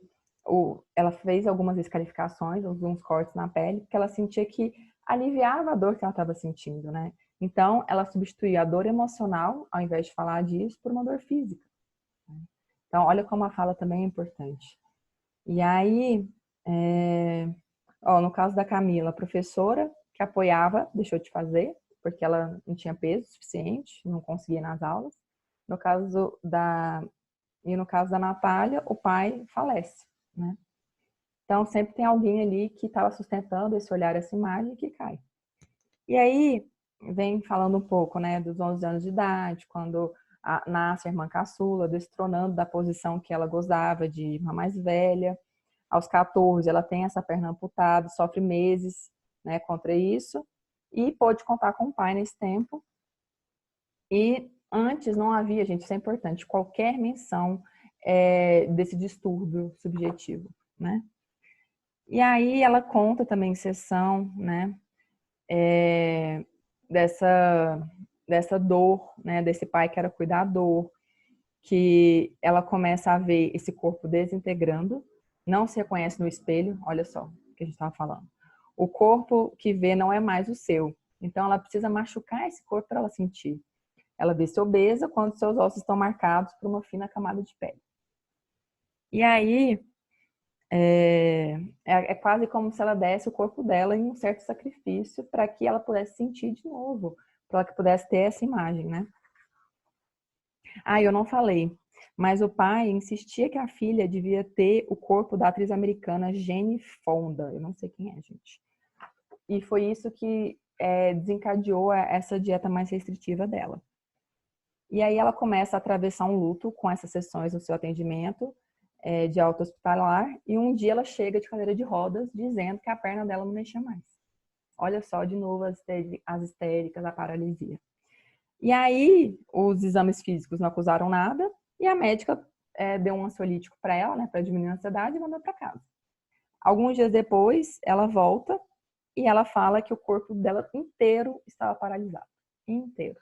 ela fez algumas escarificações, alguns cortes na pele, porque ela sentia que aliviava a dor que ela estava sentindo, né? Então, ela substituía a dor emocional, ao invés de falar disso, por uma dor física. Então, olha como a fala também é importante. E aí, no caso da Camila, a professora que apoiava deixou de fazer, porque ela não tinha peso suficiente, não conseguia ir nas aulas. No caso da Natália, o pai falece, né? Então, sempre tem alguém ali que estava sustentando esse olhar, essa imagem, que cai. E aí, vem falando um pouco, né, dos 11 anos de idade, quando nasce a irmã caçula, destronando da posição que ela gozava de irmã mais velha. Aos 14, ela tem essa perna amputada, sofre meses, né, contra isso, e pôde contar com o pai nesse tempo. E antes não havia, gente, isso é importante, qualquer menção desse distúrbio subjetivo, né? E aí ela conta também em sessão, né, dessa dor, né, desse pai que era cuidador, que ela começa a ver esse corpo desintegrando, não se reconhece no espelho, olha só o que a gente estava falando. O corpo que vê não é mais o seu, então ela precisa machucar esse corpo para ela sentir. Ela vê-se obesa quando seus ossos estão marcados por uma fina camada de pele. E aí, é quase como se ela desse o corpo dela em um certo sacrifício para que ela pudesse sentir de novo, para que pudesse ter essa imagem, né? Eu não falei, mas o pai insistia que a filha devia ter o corpo da atriz americana Jane Fonda. Eu não sei quem é, gente. E foi isso que desencadeou essa dieta mais restritiva dela. E aí ela começa a atravessar um luto com essas sessões no seu atendimento de alta hospitalar, e um dia ela chega de cadeira de rodas dizendo que a perna dela não mexia mais. Olha só, de novo, as histéricas, a paralisia. E aí os exames físicos não acusaram nada, e a médica deu um ansiolítico para ela, né, para diminuir a ansiedade, e mandou para casa. Alguns dias depois, ela volta e ela fala que o corpo dela inteiro estava paralisado. Inteiro.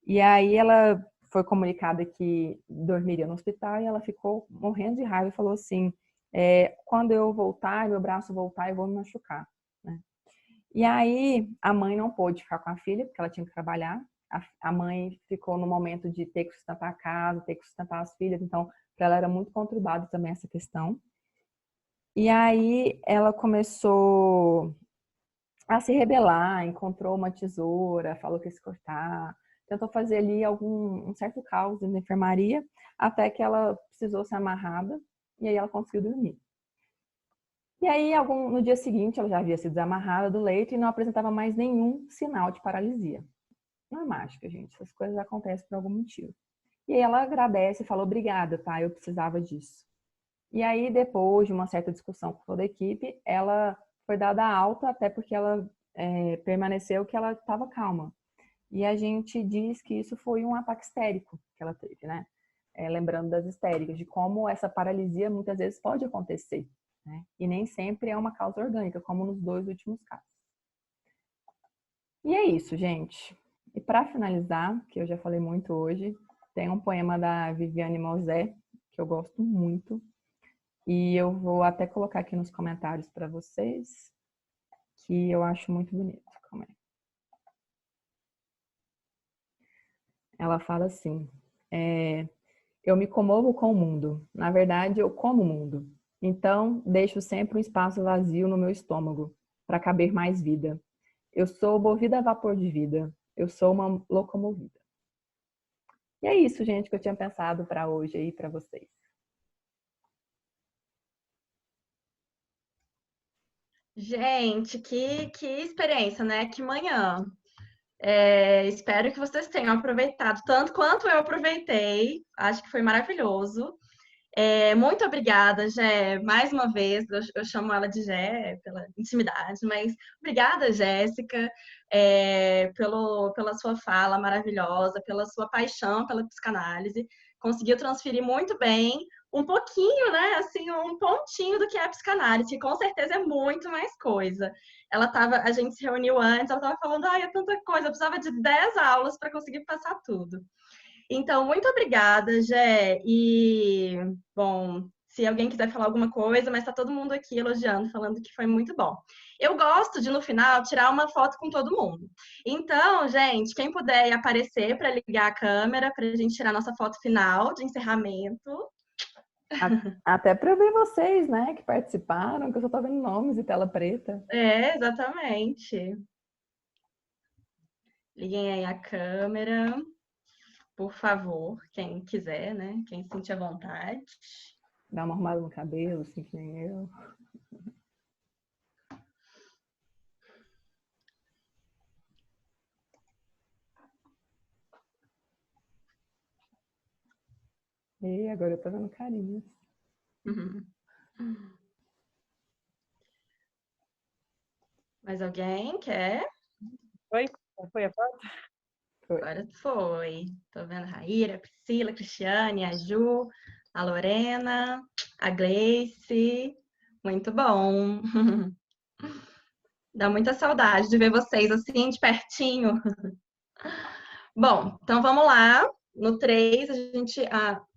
E aí ela foi comunicada que dormiria no hospital, e ela ficou morrendo de raiva e falou assim, quando eu voltar, meu braço voltar, eu vou me machucar, né? E aí a mãe não pôde ficar com a filha, porque ela tinha que trabalhar. A mãe ficou no momento de ter que sustentar a casa, ter que sustentar as filhas, então para ela era muito conturbado também essa questão. E aí ela começou a se rebelar, encontrou uma tesoura, falou que ia se cortar, tentou fazer ali um certo caos na enfermaria, até que ela precisou ser amarrada, e aí ela conseguiu dormir. E aí, no dia seguinte, ela já havia sido desamarrada do leito e não apresentava mais nenhum sinal de paralisia. Não é mágica, gente. Essas coisas acontecem por algum motivo. E aí ela agradece e fala, obrigada, tá? Eu precisava disso. E aí, depois de uma certa discussão com toda a equipe, ela foi dada alta, até porque ela permaneceu que ela estava calma. E a gente diz que isso foi um ataque histérico que ela teve, né? Lembrando das histéricas, de como essa paralisia muitas vezes pode acontecer, né? E nem sempre é uma causa orgânica, como nos 2 últimos casos. E é isso, gente. E para finalizar, que eu já falei muito hoje, tem um poema da Viviane Mosé, que eu gosto muito, e eu vou até colocar aqui nos comentários para vocês, que eu acho muito bonito. Calma aí. Ela fala assim, eu me comovo com o mundo, na verdade eu como o mundo, então deixo sempre um espaço vazio no meu estômago, para caber mais vida. Eu sou movida a vapor de vida, eu sou uma locomovida. E é isso, gente, que eu tinha pensado para hoje aí para vocês. Gente, que experiência, né? Que manhã. Espero que vocês tenham aproveitado tanto quanto eu aproveitei. Acho que foi maravilhoso. Muito obrigada, Gé, mais uma vez. Eu chamo ela de Gé pela intimidade, mas obrigada, Jéssica, pela sua fala maravilhosa, pela sua paixão pela psicanálise. Conseguiu transferir muito bem um pouquinho, né? Assim, um pontinho do que é a psicanálise, que com certeza é muito mais coisa. A gente se reuniu antes, ela estava falando, é tanta coisa, eu precisava de 10 aulas para conseguir passar tudo. Então, muito obrigada, Gé. E, bom, se alguém quiser falar alguma coisa, mas tá todo mundo aqui elogiando, falando que foi muito bom. Eu gosto de, no final, tirar uma foto com todo mundo. Então, gente, quem puder aparecer para ligar a câmera, para a gente tirar nossa foto final de encerramento. Até para eu ver vocês, né, que participaram, que eu só tô vendo nomes e tela preta. É, exatamente. Liguem aí a câmera, por favor, quem quiser, né? Quem sentir à vontade. Dá uma arrumada no cabelo, assim que nem eu. E agora eu tô vendo carinhas. Uhum. Mais alguém quer? Foi? Foi a foto? Agora foi. Tô vendo a Raíra, a Priscila, a Cristiane, a Ju, a Lorena, a Gleice. Muito bom. Dá muita saudade de ver vocês assim de pertinho. Bom, então vamos lá. No 3, a gente.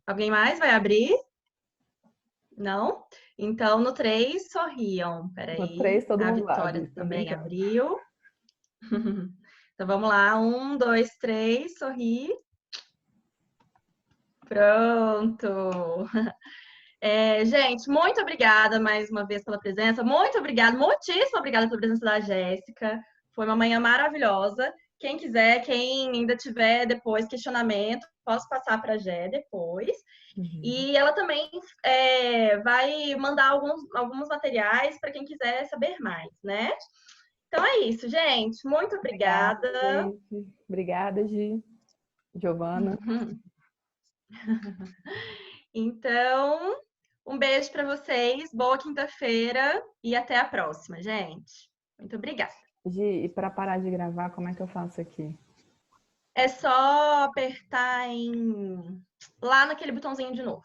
Alguém mais vai abrir? Não? Então, no 3, sorriam. No Peraí. 3 todo A mundo Vitória abre, tô também brincando. abriu. Então vamos lá. 1, 2, 3, sorri. Pronto. Gente, muito obrigada mais uma vez pela presença. Muito obrigada, muitíssimo obrigada pela presença da Jéssica. Foi uma manhã maravilhosa. Quem quiser, quem ainda tiver depois questionamento, posso passar para a Gé depois. Uhum. E ela também vai mandar alguns materiais para quem quiser saber mais, né? Então é isso, gente. Muito obrigada. Gente. Obrigada, Gi. Giovana. Então, um beijo para vocês, boa quinta-feira e até a próxima, gente. Muito obrigada. Gi, e para parar de gravar, como é que eu faço aqui? É só apertar lá naquele botãozinho de novo.